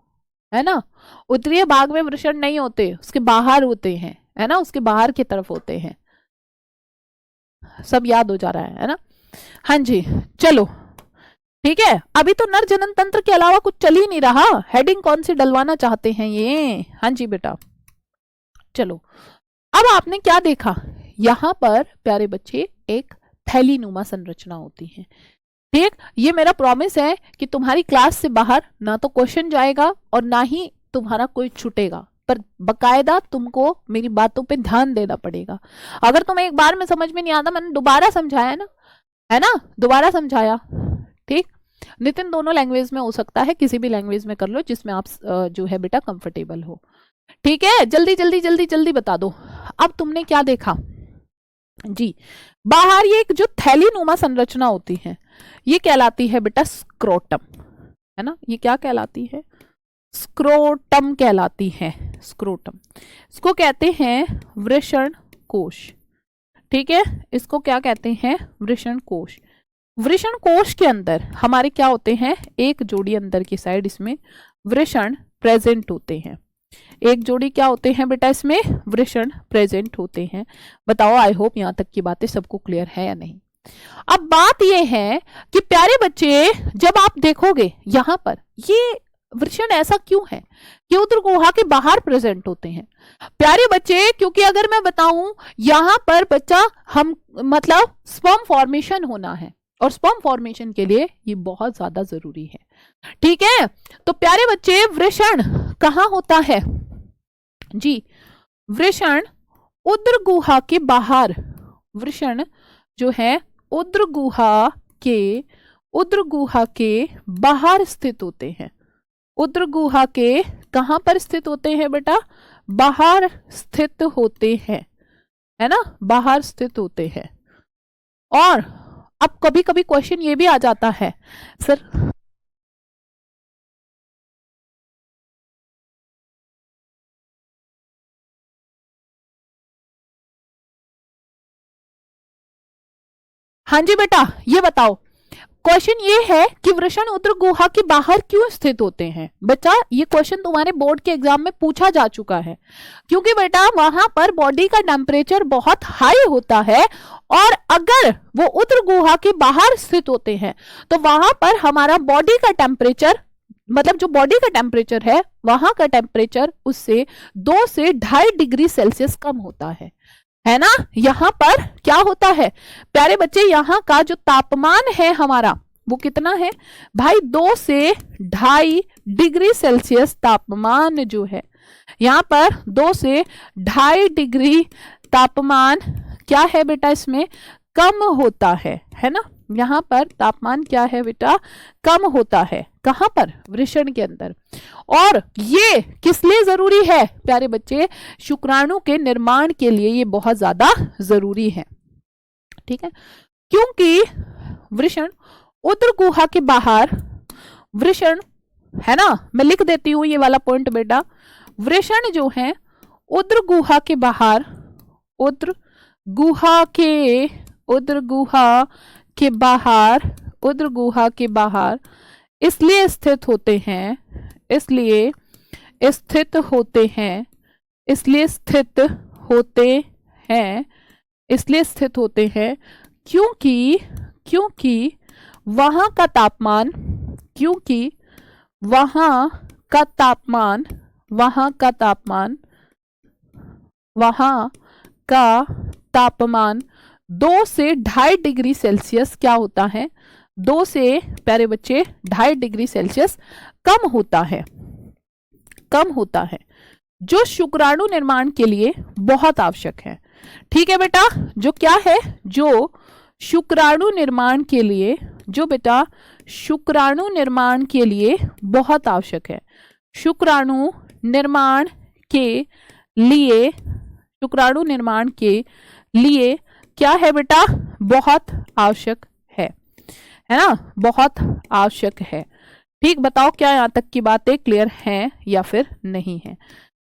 S1: है ना। उत्तरीय भाग में वृषण नहीं होते, उसके बाहर होते हैं, है ना, उसके बाहर की तरफ होते हैं। सब याद हो जा रहा है ना? हाँ जी, चलो ठीक है। अभी तो नर जनन तंत्र के अलावा कुछ चल ही नहीं रहा, हेडिंग कौन सी डलवाना चाहते हैं ये? हाँ जी बेटा, चलो अब आपने क्या देखा, यहां पर प्यारे बच्चे एक थैलीनुमा संरचना होती है। ठीक, ये मेरा प्रॉमिस है कि तुम्हारी क्लास से बाहर ना तो क्वेश्चन जाएगा और ना ही तुम्हारा कोई छूटेगा, पर बकायदा तुमको मेरी बातों पे ध्यान देना पड़ेगा। अगर तुम्हें एक बार में समझ में नहीं आता, मैंने दोबारा समझाया ना, है ना, दोबारा समझाया। ठीक, नितिन दोनों लैंग्वेज में हो सकता है, किसी भी लैंग्वेज में कर लो जिसमें आप जो है बेटा कंफर्टेबल हो। ठीक है, जल्दी जल्दी जल्दी जल्दी बता दो। अब तुमने क्या देखा जी, बाहर ये एक जो थैलीनुमा संरचना होती है ये कहलाती है बेटा स्क्रोटम, है ना, ये क्या कहलाती है? स्क्रोटम कहलाती है, स्क्रोटम। इसको कहते हैं वृषण कोश। ठीक है, इसको क्या कहते हैं? वृषण कोश। वृषण कोश के अंदर हमारे क्या होते हैं? एक जोड़ी अंदर की साइड इसमें वृषण प्रेजेंट होते हैं। एक जोड़ी क्या होते हैं बेटा? इसमें वृषण प्रेजेंट होते हैं। बताओ, आई होप यहां तक की बातें सबको क्लियर है या नहीं? अब बात यह है कि प्यारे बच्चे, जब आप देखोगे यहां पर ये वृषण ऐसा क्यों है कि उदर गुहा के बाहर प्रेजेंट होते हैं? प्यारे बच्चे, क्योंकि अगर मैं बताऊं यहां पर बच्चा हम मतलब स्पर्म फॉर्मेशन होना है, और स्पर्म फॉर्मेशन के लिए ये बहुत ज्यादा जरूरी है। ठीक है, तो प्यारे बच्चे वृषण कहां होता है जी? वृषण उदर गुहा के बाहर, वृषण जो है उदर गुहा के बाहर स्थित होते हैं। उदर गुहा के कहां पर स्थित होते हैं बेटा? बाहर स्थित होते हैं, है ना, बाहर स्थित होते हैं। और अब कभी कभी क्वेश्चन ये भी आ जाता है सर, हाँ जी बेटा, ये बताओ, क्वेश्चन ये है कि वृषण उदर गुहा के बाहर क्यों स्थित होते हैं? बच्चा, ये क्वेश्चन तुम्हारे बोर्ड के एग्जाम में पूछा जा चुका है, क्योंकि बेटा वहां पर बॉडी का टेम्परेचर बहुत हाई होता है, और अगर वो उदर गुहा के बाहर स्थित होते हैं तो वहां पर हमारा बॉडी का टेम्परेचर, मतलब जो बॉडी का टेम्परेचर है वहां का टेम्परेचर उससे 2 से 2.5 डिग्री सेल्सियस कम होता है ना। यहां पर क्या होता है प्यारे बच्चे? यहां का जो तापमान है हमारा वो कितना है भाई? 2 से 2.5 डिग्री सेल्सियस तापमान जो है यहां पर, 2 से 2.5 डिग्री तापमान क्या है बेटा? इसमें कम होता है ना। यहां पर तापमान क्या है बेटा? कम होता है। कहां पर? वृषण के अंदर। और ये किस लिए जरूरी है प्यारे बच्चे? शुक्राणु के निर्माण के लिए ये बहुत ज्यादा जरूरी है। ठीक है, क्योंकि वृषण उदर गुहा के बाहर, वृषण है ना, मैं लिख देती हूं ये वाला पॉइंट बेटा, वृषण जो है उदर गुहा के बाहर, उदर गुहा के बाहर इसलिए स्थित होते हैं, इसलिए स्थित होते हैं क्योंकि वहां का तापमान, वहां का तापमान 2 से 2.5 डिग्री सेल्सियस क्या होता है? 2 से प्यारे बच्चे 2.5 डिग्री सेल्सियस कम होता है, जो शुक्राणु निर्माण के लिए बहुत आवश्यक है। ठीक है बेटा, जो क्या है? जो शुक्राणु निर्माण के लिए, जो बेटा शुक्राणु निर्माण के लिए बहुत आवश्यक है। शुक्राणु निर्माण के लिए क्या है बेटा? बहुत आवश्यक है ना, बहुत आवश्यक है। ठीक, बताओ क्या यहां तक की बातें क्लियर हैं या फिर नहीं है?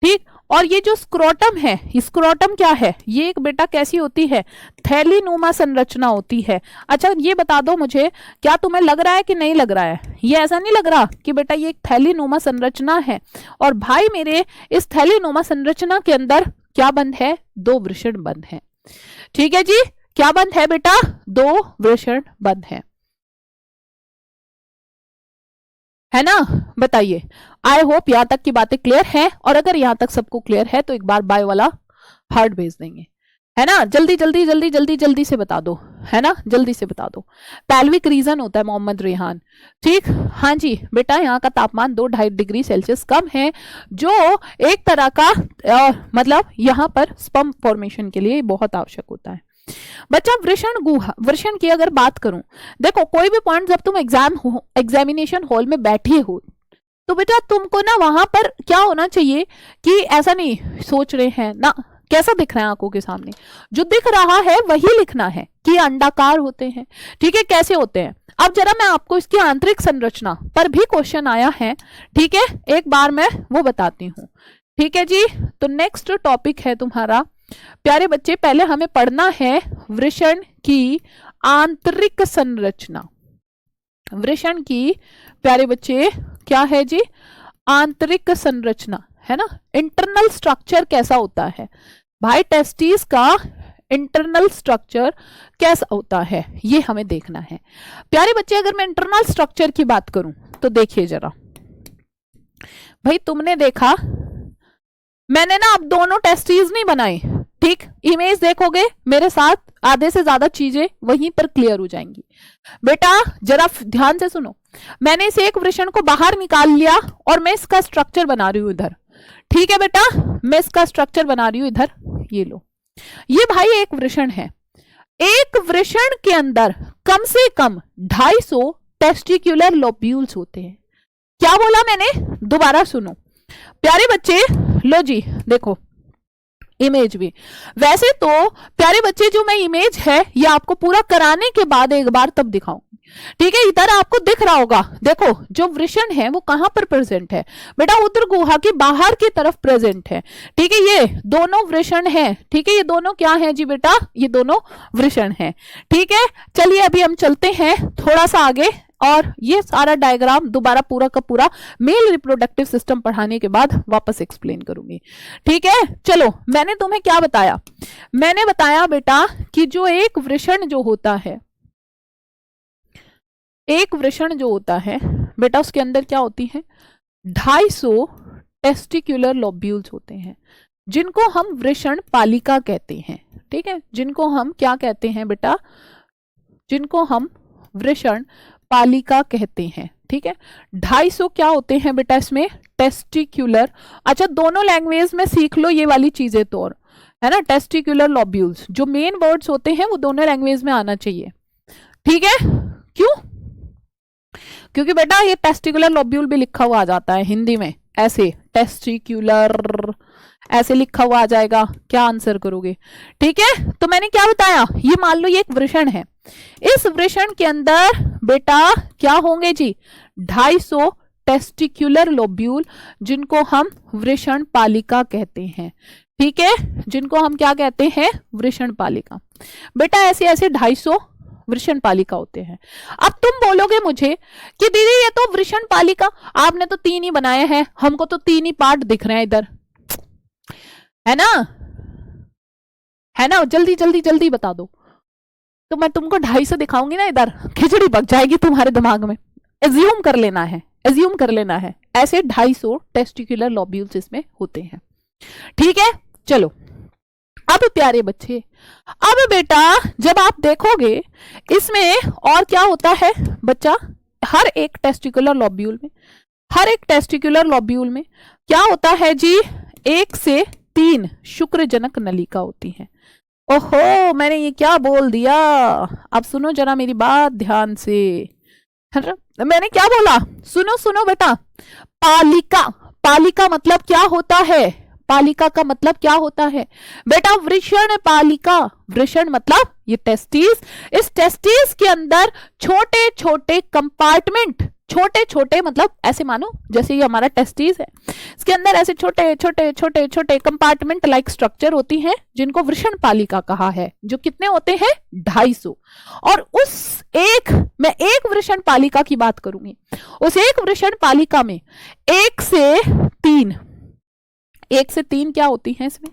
S1: ठीक, और ये जो स्क्रोटम है, स्क्रोटम क्या है? ये एक बेटा कैसी होती है? थैलीनुमा संरचना होती है। अच्छा ये बता दो मुझे, क्या तुम्हें लग रहा है कि नहीं लग रहा है? ये ऐसा नहीं लग रहा कि बेटा ये एक थैलीनुमा संरचना है, और भाई मेरे इस थैलीनुमा संरचना के अंदर क्या बंद है? 2 वृषण बंद है। ठीक है जी, क्या बंद है बेटा? 2 वृषण बंद है ना? बताइए। आई होप यहां तक की बातें क्लियर है, और अगर यहां तक सबको क्लियर है तो एक बार बाय वाला हार्ट भेज देंगे, है ना? जल्दी जल्दी जल्दी जल्दी जल्दी से बता दो, है ना? जल्दी से बता दो। पैल्विक रीजन होता है मोहम्मद रेहान। ठीक, हाँ जी बेटा, यहाँ का तापमान 2-2.5 डिग्री सेल्सियस कम है, जो एक तरह का मतलब यहाँ पर स्पर्म फॉर्मेशन के लिए बहुत आवश्यक होता है। बच्चा वृषण गुहा, वृषण की अगर बात करूं, देखो कोई भी पॉइंट जब तुम एग्जामिनेशन हॉल में बैठे हो तो बेटा तुमको ना वहां पर क्या होना चाहिए कि ऐसा नहीं सोच रहे हैं ना कैसा दिख रहा है आंखों के सामने, जो दिख रहा है वही लिखना है कि अंडाकार होते हैं। ठीक है, कैसे होते हैं? अब जरा मैं आपको इसकी आंतरिक संरचना पर भी क्वेश्चन आया है, ठीक है, एक बार मैं वो बताती हूँ। ठीक है जी, तो नेक्स्ट टॉपिक है तुम्हारा प्यारे बच्चे, पहले हमें पढ़ना है वृषण की आंतरिक संरचना। वृषण की प्यारे बच्चे क्या है जी? आंतरिक संरचना, है ना? इंटरनल स्ट्रक्चर कैसा होता है भाई? टेस्टिस का इंटरनल स्ट्रक्चर कैसा होता है ये हमें देखना है प्यारे बच्चे। अगर मैं इंटरनल स्ट्रक्चर की बात करूं तो देखिए जरा भाई, तुमने देखा मैंने ना अब दोनों टेस्टिस नहीं बनाए, ठीक? इमेज देखोगे मेरे साथ, आधे से ज्यादा चीजें वहीं पर क्लियर हो जाएंगी। बेटा जरा ध्यान से सुनो, मैंने इस एक वृषण को बाहर निकाल लिया और मैं इसका स्ट्रक्चर बना रही हूं इधर। ठीक है बेटा, मैं इसका स्ट्रक्चर बना रही हूं इधर, ये लो। ये भाई एक वृषण है। एक वृषण के अंदर कम से कम 250 टेस्टिकुलर लोब्यूल्स होते हैं। क्या बोला मैंने? दोबारा सुनो प्यारे बच्चे, लो जी देखो इमेज भी। वैसे तो प्यारे बच्चे जो मैं इमेज है ये आपको पूरा कराने के बाद एक बार तब दिखाऊंगी। ठीक है, इधर आपको दिख रहा होगा, देखो जो वृषण है वो कहां पर प्रेजेंट है बेटा? उदर गुहा के बाहर की तरफ प्रेजेंट है। ठीक है, ये दोनों वृषण है। ठीक है, ये दोनों क्या है जी बेटा? ये दोनों वृषण है। ठीक है, चलिए अभी हम चलते हैं थोड़ा सा आगे, और ये सारा डायग्राम दोबारा पूरा का पूरा मेल रिप्रोडक्टिव सिस्टम पढ़ाने के बाद वापस एक्सप्लेन करूंगी। ठीक है, चलो मैंने तुम्हें क्या बताया? मैंने बताया बेटा कि जो एक वृषण जो होता है, एक वृषण जो होता है बेटा, उसके अंदर क्या होती है? 250 टेस्टिकुलर लोब्यूल्स होते हैं, जिनको हम वृषण पालिका कहते हैं। ठीक है, जिनको हम क्या कहते हैं बेटा? जिनको हम वृषण पालिका कहते हैं। ठीक है, 250 क्या होते हैं बेटा इसमें? टेस्टिकुलर। अच्छा, दोनों लैंग्वेज में सीख लो ये वाली चीजें तो, और है ना? टेस्टिकुलर लोब्यूल्स जो मेन वर्ड्स होते हैं वो दोनों लैंग्वेज में आना चाहिए। ठीक है, क्यों? क्योंकि बेटा ये टेस्टिकुलर लोब्यूल भी लिखा हुआ आ जाता है हिंदी में, ऐसे टेस्टिकुलर ऐसे लिखा हुआ आ जाएगा, क्या आंसर करोगे? ठीक है, तो मैंने क्या बताया? ये मान लो ये एक वृषण है, इस वृषण के अंदर बेटा क्या होंगे जी? 250 टेस्टिकुलर लोब्यूल, जिनको हम वृषण पालिका कहते हैं। ठीक है, जिनको हम क्या कहते हैं? वृषण पालिका। बेटा ऐसे ऐसे 250 वृषण पालिका होते हैं। अब तुम बोलोगे मुझे कि दीदी ये तो वृषण पालिका आपने तो 3 ही बनाए हैं, हमको तो 3 ही पार्ट दिख रहे हैं इधर, है ना? है ना? जल्दी जल्दी जल्दी बता दो, तो मैं तुमको 250 दिखाऊंगी ना, इधर खिचड़ी पक जाएगी तुम्हारे दिमाग में। एज्यूम कर लेना है, एज्यूम कर लेना है, ऐसे 250 टेस्टिकुलर लोब्यूल्स इसमें होते हैं। ठीक है, चलो अब प्यारे बच्चे, अब बेटा जब आप देखोगे इसमें और क्या होता है बच्चा? हर एक टेस्टिकुलर लोब्यूल में, हर एक टेस्टिकुलर लोब्यूल में क्या होता है जी? 1 से 3 शुक्रजनक नलिका होती है। ओहो, मैंने ये क्या बोल दिया? अब सुनो जरा मेरी बात ध्यान से, है ना? मैंने क्या बोला? सुनो सुनो बेटा, पालिका, पालिका मतलब क्या होता है? पालिका का मतलब क्या होता है बेटा? वृषण पालिका। वृषण मतलब ये टेस्टिस, इस टेस्टिस के अंदर छोटे छोटे कंपार्टमेंट, छोटे छोटे मतलब ऐसे मानो जैसे ये हमारा टेस्टिस है, इसके अंदर ऐसे छोटे छोटे छोटे छोटे कंपार्टमेंट लाइक स्ट्रक्चर होती हैं, जिनको वृषण पालिका कहा है, जो कितने होते हैं? 250। और उस मैं एक वृषण पालिका की बात करूंगी, उस एक वृषण पालिका में 1 से 3 1 से 3 क्या होती हैं इसमें?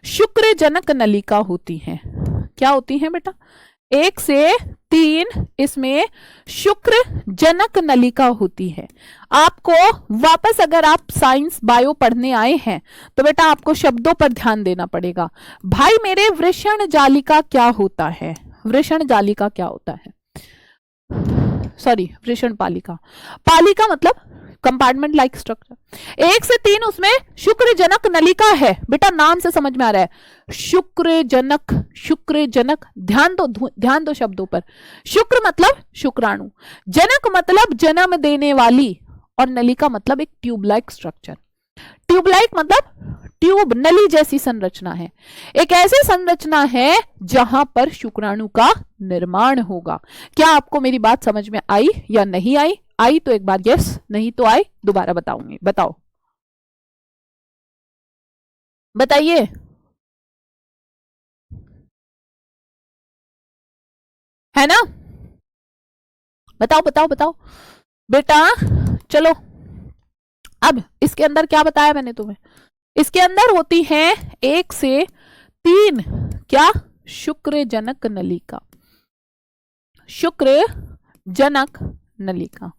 S1: शुक्र जनक नलिका होती हैं। क्या होती हैं बेटा? 1 से 3 इसमें शुक्र जनक नलिका होती है। आपको वापस अगर आप साइंस बायो पढ़ने आए हैं तो बेटा आपको शब्दों पर ध्यान देना पड़ेगा। भाई मेरे वृषण जालिका क्या होता है? वृषण जालिका क्या होता है? सॉरी, वृषण पालिका। पालिका मतलब कंपार्टमेंट लाइक स्ट्रक्चर। 1 से 3 उसमें शुक्र जनक नलिका है। बेटा नाम से समझ में आ रहा है, शुक्र जनक, शुक्र जनक। ध्यान दो शब्दों पर। शुक्र मतलब शुक्राणु, जनक मतलब जन्म देने वाली, और नलिका मतलब एक tube like structure. Tube like मतलब ट्यूब, नली जैसी संरचना है। एक ऐसी संरचना है जहां पर शुक्राणु का निर्माण होगा। क्या आपको मेरी बात समझ में आई या नहीं आई? आई तो एक बार यस, नहीं तो आई दोबारा बताऊंगी। बताओ, बताइए। है ना? बताओ बताओ बताओ बेटा। चलो, अब इसके अंदर क्या बताया मैंने तुम्हें? इसके अंदर होती है 1 से 3 क्या? शुक्र जनक नलिका, शुक्र जनक नलिका।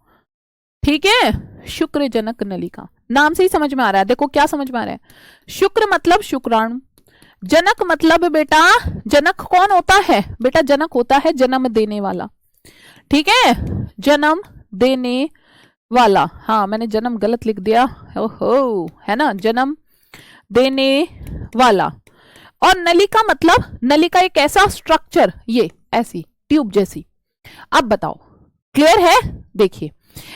S1: ठीक है, शुक्र जनक नलिका नाम से ही समझ में आ रहा है। देखो क्या समझ में आ रहा है? शुक्र मतलब शुक्राणु, जनक मतलब बेटा, जनक कौन होता है? बेटा जनक होता है जन्म देने वाला। ठीक है, जन्म देने वाला। हाँ, मैंने जन्म गलत लिख दिया, ओहो, है ना, जन्म देने वाला। और नलिका मतलब, नलिका एक ऐसा स्ट्रक्चर, ये ऐसी ट्यूब जैसी। अब बताओ, क्लियर है? देखिए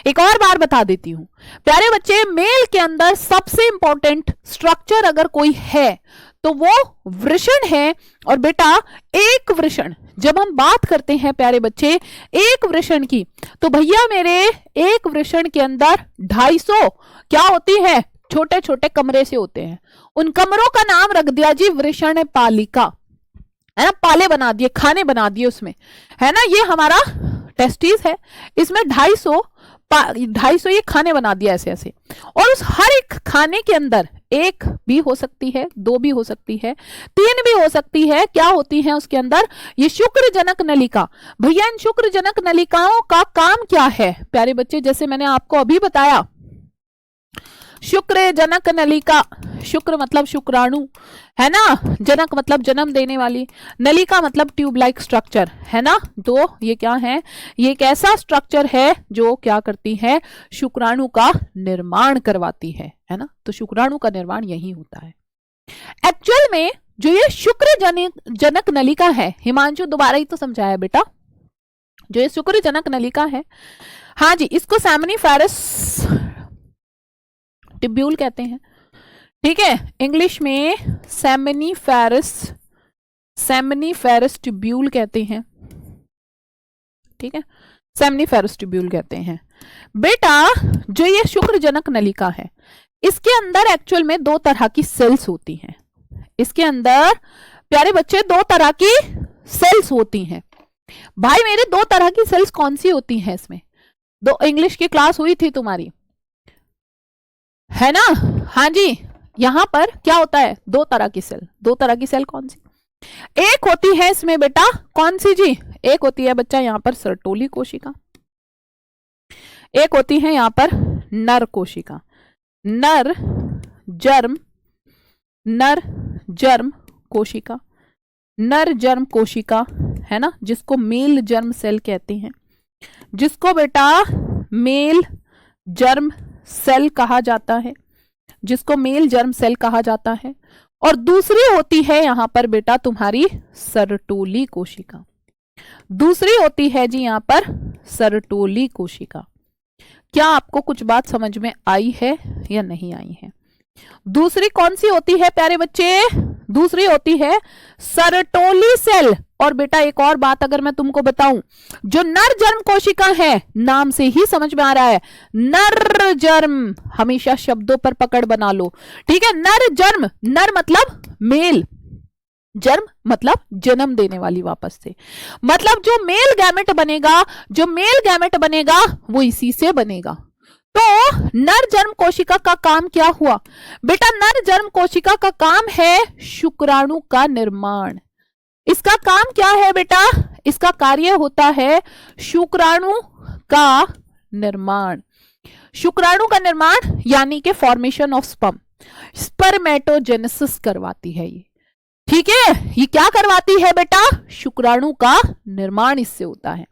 S1: एक और बार बता देती हूं प्यारे बच्चे, मेल के अंदर सबसे इंपॉर्टेंट स्ट्रक्चर अगर कोई है तो वो वृषण है। और बेटा एक वृषण, जब हम बात करते हैं प्यारे बच्चे एक वृषण की, तो भैया मेरे एक वृषण के अंदर 250 क्या होती है? छोटे छोटे कमरे से होते हैं। उन कमरों का नाम रख दिया जी वृषण पालिका, है ना, पाले बना दिए, खाने बना दिए उसमें, है ना। ये हमारा टेस्टिस है, इसमें 250 ये खाने बना दिया ऐसे ऐसे। और उस हर एक खाने के अंदर 1 भी हो सकती है, 2 भी हो सकती है, 3 भी हो सकती है। क्या होती है उसके अंदर? ये शुक्र जनक नलिका। भैया इन शुक्र जनक नलिकाओं का काम क्या है प्यारे बच्चे? जैसे मैंने आपको अभी बताया, शुक्र जनक नलिका, शुक्र मतलब शुक्राणु, है ना, जनक मतलब जन्म देने वाली, नलिका मतलब ट्यूब लाइक स्ट्रक्चर, है ना। तो ये क्या है? ये एक ऐसा स्ट्रक्चर है जो क्या करती है? शुक्राणु का निर्माण करवाती है ना। तो शुक्राणु का निर्माण यही होता है। एक्चुअल में जो ये शुक्र जनक नलिका है, हिमांशु दोबारा ही तो समझाया बेटा, जो ये शुक्र जनक नलिका है, हाँ जी, इसको सेमिनिफेरस ट्यूब्यूल कहते हैं। ठीक है, इंग्लिश में सेमिनिफेरस ट्यूब्यूल कहते हैं। ठीक है, सेमिनिफेरस ट्यूब्यूल कहते हैं। बेटा जो ये शुक्र जनक नलिका है, इसके अंदर एक्चुअल में 2 तरह की सेल्स होती हैं। इसके अंदर प्यारे बच्चे 2 तरह की सेल्स होती हैं। भाई मेरे 2 तरह की सेल्स कौन सी होती हैं इसमें? 2 इंग्लिश की क्लास हुई थी तुम्हारी, है ना। हाँ जी, यहां पर क्या होता है? 2 तरह की सेल। 2 तरह की सेल कौन सी? एक होती है इसमें बेटा, कौन सी जी? एक होती है बच्चा यहां पर सर्टोली कोशिका, एक होती है यहां पर नर कोशिका, नर जर्म कोशिका, नर जर्म कोशिका, है ना, जिसको मेल जर्म सेल कहते हैं, जिसको बेटा मेल जर्म सेल कहा जाता है, जिसको मेल जर्म सेल कहा जाता है। और दूसरी होती है यहां पर बेटा तुम्हारी सर्टोली कोशिका, दूसरी होती है जी यहां पर सर्टोली कोशिका। क्या आपको कुछ बात समझ में आई है या नहीं आई है? दूसरी कौन सी होती है प्यारे बच्चे? दूसरी होती है सर्टोली सेल। और बेटा एक और बात अगर मैं तुमको बताऊं, जो नर जर्म कोशिका है, नाम से ही समझ में आ रहा है, नर जर्म, हमेशा शब्दों पर पकड़ बना लो। ठीक है, नर जर्म, नर मतलब मेल, जर्म मतलब जन्म देने वाली, वापस से मतलब जो मेल गैमेट बनेगा, जो मेल गैमेट बनेगा वो इसी से बनेगा। तो नर जन्म कोशिका का काम क्या हुआ बेटा? नर जन्म कोशिका का काम है शुक्राणु का निर्माण। इसका काम क्या है बेटा? इसका कार्य होता है शुक्राणु का निर्माण। शुक्राणु का निर्माण यानी कि फॉर्मेशन ऑफ स्पर्म, स्पर्मेटोजेनेसिस करवाती है ये। ठीक है, ये क्या करवाती है बेटा? शुक्राणु का निर्माण इससे होता है।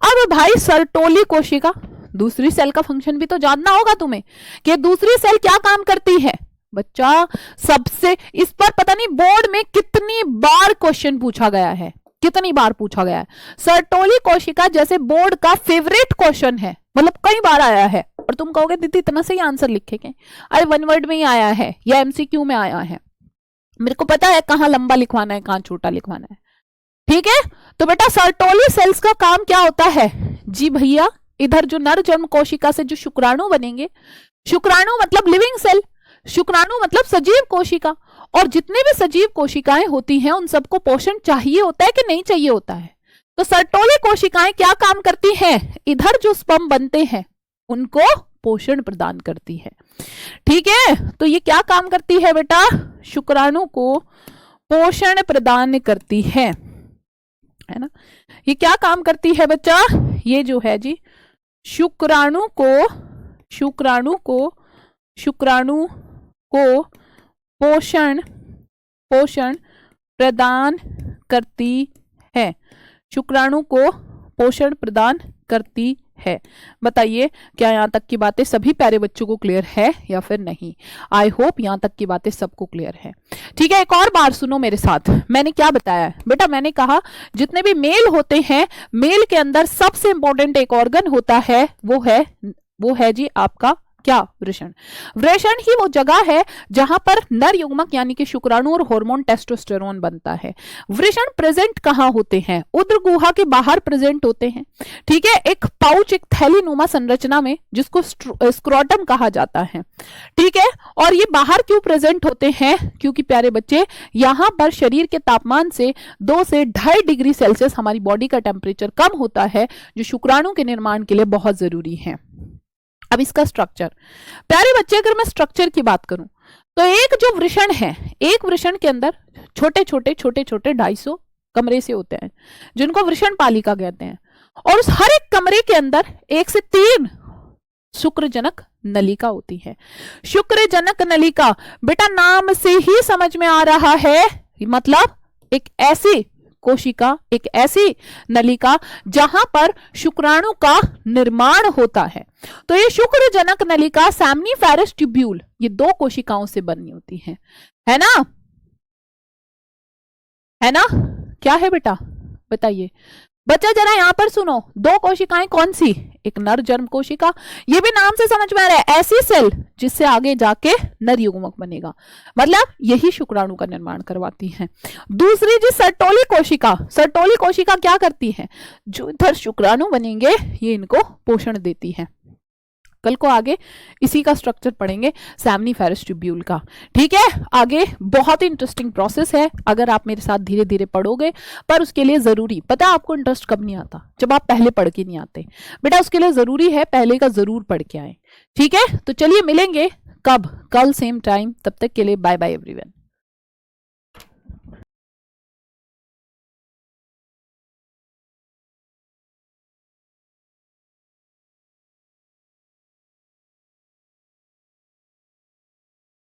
S1: अब भाई सर्टोली कोशिका, दूसरी सेल का फंक्शन भी तो जानना होगा तुम्हें कि दूसरी सेल क्या काम करती है बच्चा। सबसे इस पर पता नहीं बोर्ड में कितनी बार क्वेश्चन पूछा गया है, कितनी बार पूछा गया है। सर्टोली कोशिका जैसे बोर्ड का फेवरेट क्वेश्चन है, मतलब कई बार आया है। और तुम कहोगे दीदी इतना सही आंसर लिखे के? अरे वन वर्ड में ही आया है या एमसीक्यू में आया है, मेरे को पता है कहां लंबा लिखवाना है कहां छोटा लिखवाना है। ठीक है, तो बेटा सर्टोली सेल्स का काम क्या होता है जी भैया? इधर जो नर जन्म कोशिका से जो शुक्राणु बनेंगे, शुक्राणु मतलब लिविंग सेल, शुक्राणु मतलब सजीव कोशिका, और जितने भी सजीव कोशिकाएं होती हैं उन सबको पोषण चाहिए होता है कि नहीं चाहिए होता है? तो सर्टोली कोशिकाएं क्या काम करती हैं? इधर जो स्पर्म बनते हैं उनको पोषण प्रदान करती है। ठीक है, तो ये क्या काम करती है बेटा? शुक्राणु को पोषण प्रदान करती है ना। ये क्या काम करती है बच्चा? ये जो है जी शुक्राणु को पोषण प्रदान करती है। शुक्राणु को पोषण प्रदान करती है। बताइए क्या यहां तक की बातें सभी प्यारे बच्चों को क्लियर है या फिर नहीं? आई होप यहां तक की बातें सबको क्लियर है। ठीक है, एक और बार सुनो मेरे साथ, मैंने क्या बताया बेटा? मैंने कहा जितने भी मेल होते हैं, मेल के अंदर सबसे इंपॉर्टेंट एक ऑर्गन होता है, वो है जी आपका क्या? वृषण। वृषण ही वो जगह है जहां पर नर युग्मक यानी कि शुक्राणु और हार्मोन टेस्टोस्टेरोन बनता है। वृषण प्रेजेंट कहां होते हैं? उदर गुहा के बाहर प्रेजेंट होते हैं। ठीक है, एक पाउच, एक थैलीनुमा संरचना में, जिसको स्क्रोटम कहा जाता है। ठीक है, और ये बाहर क्यों प्रेजेंट होते हैं? क्योंकि प्यारे बच्चे यहां पर शरीर के तापमान से 2 से 2.5 डिग्री सेल्सियस हमारी बॉडी का टेम्परेचर कम होता है, जो शुक्राणु के निर्माण के लिए बहुत जरूरी है। अब इसका स्ट्रक्चर, प्यारे बच्चे अगर मैं स्ट्रक्चर की बात करूं तो एक जो वृषण है, एक वृषण के अंदर छोटे छोटे 250 कमरे से होते हैं, जिनको वृषण पालिका कहते हैं। और उस हर एक कमरे के अंदर 1 से 3 शुक्रजनक नलिका होती है। शुक्रजनक नलिका बेटा नाम से ही समझ में आ रहा है, मतलब एक ऐसी कोशिका, एक ऐसी नलिका जहां पर शुक्राणु का निर्माण होता है। तो ये शुक्रजनक नलिका सेमनीफेरस ट्यूब्यूल, ये 2 कोशिकाओं से बनी होती है ना? है ना? क्या है बेटा बताइए? बच्चा जरा यहां पर सुनो, 2 कोशिकाएं कौन सी? एक नर जन्म कोशिका, ये भी नाम से समझ में आ रहा है, ऐसी सेल जिससे आगे जाके नर युग्मक बनेगा, मतलब यही शुक्राणु का निर्माण करवाती है। दूसरी जी सर्टोली कोशिका। सर्टोली कोशिका क्या करती है? जो इधर शुक्राणु बनेंगे ये इनको पोषण देती है। कल को आगे इसी का स्ट्रक्चर पढ़ेंगे, सेमनीफेरस ट्यूब्यूल का। ठीक है, आगे बहुत ही इंटरेस्टिंग प्रोसेस है अगर आप मेरे साथ धीरे धीरे पढ़ोगे। पर उसके लिए जरूरी, पता है आपको इंटरेस्ट कब नहीं आता? जब आप पहले पढ़ के नहीं आते बेटा। उसके लिए जरूरी है पहले का जरूर पढ़ के आए। ठीक है, तो चलिए मिलेंगे कब? कल सेम टाइम। तब तक के लिए बाय बाय एवरीवन।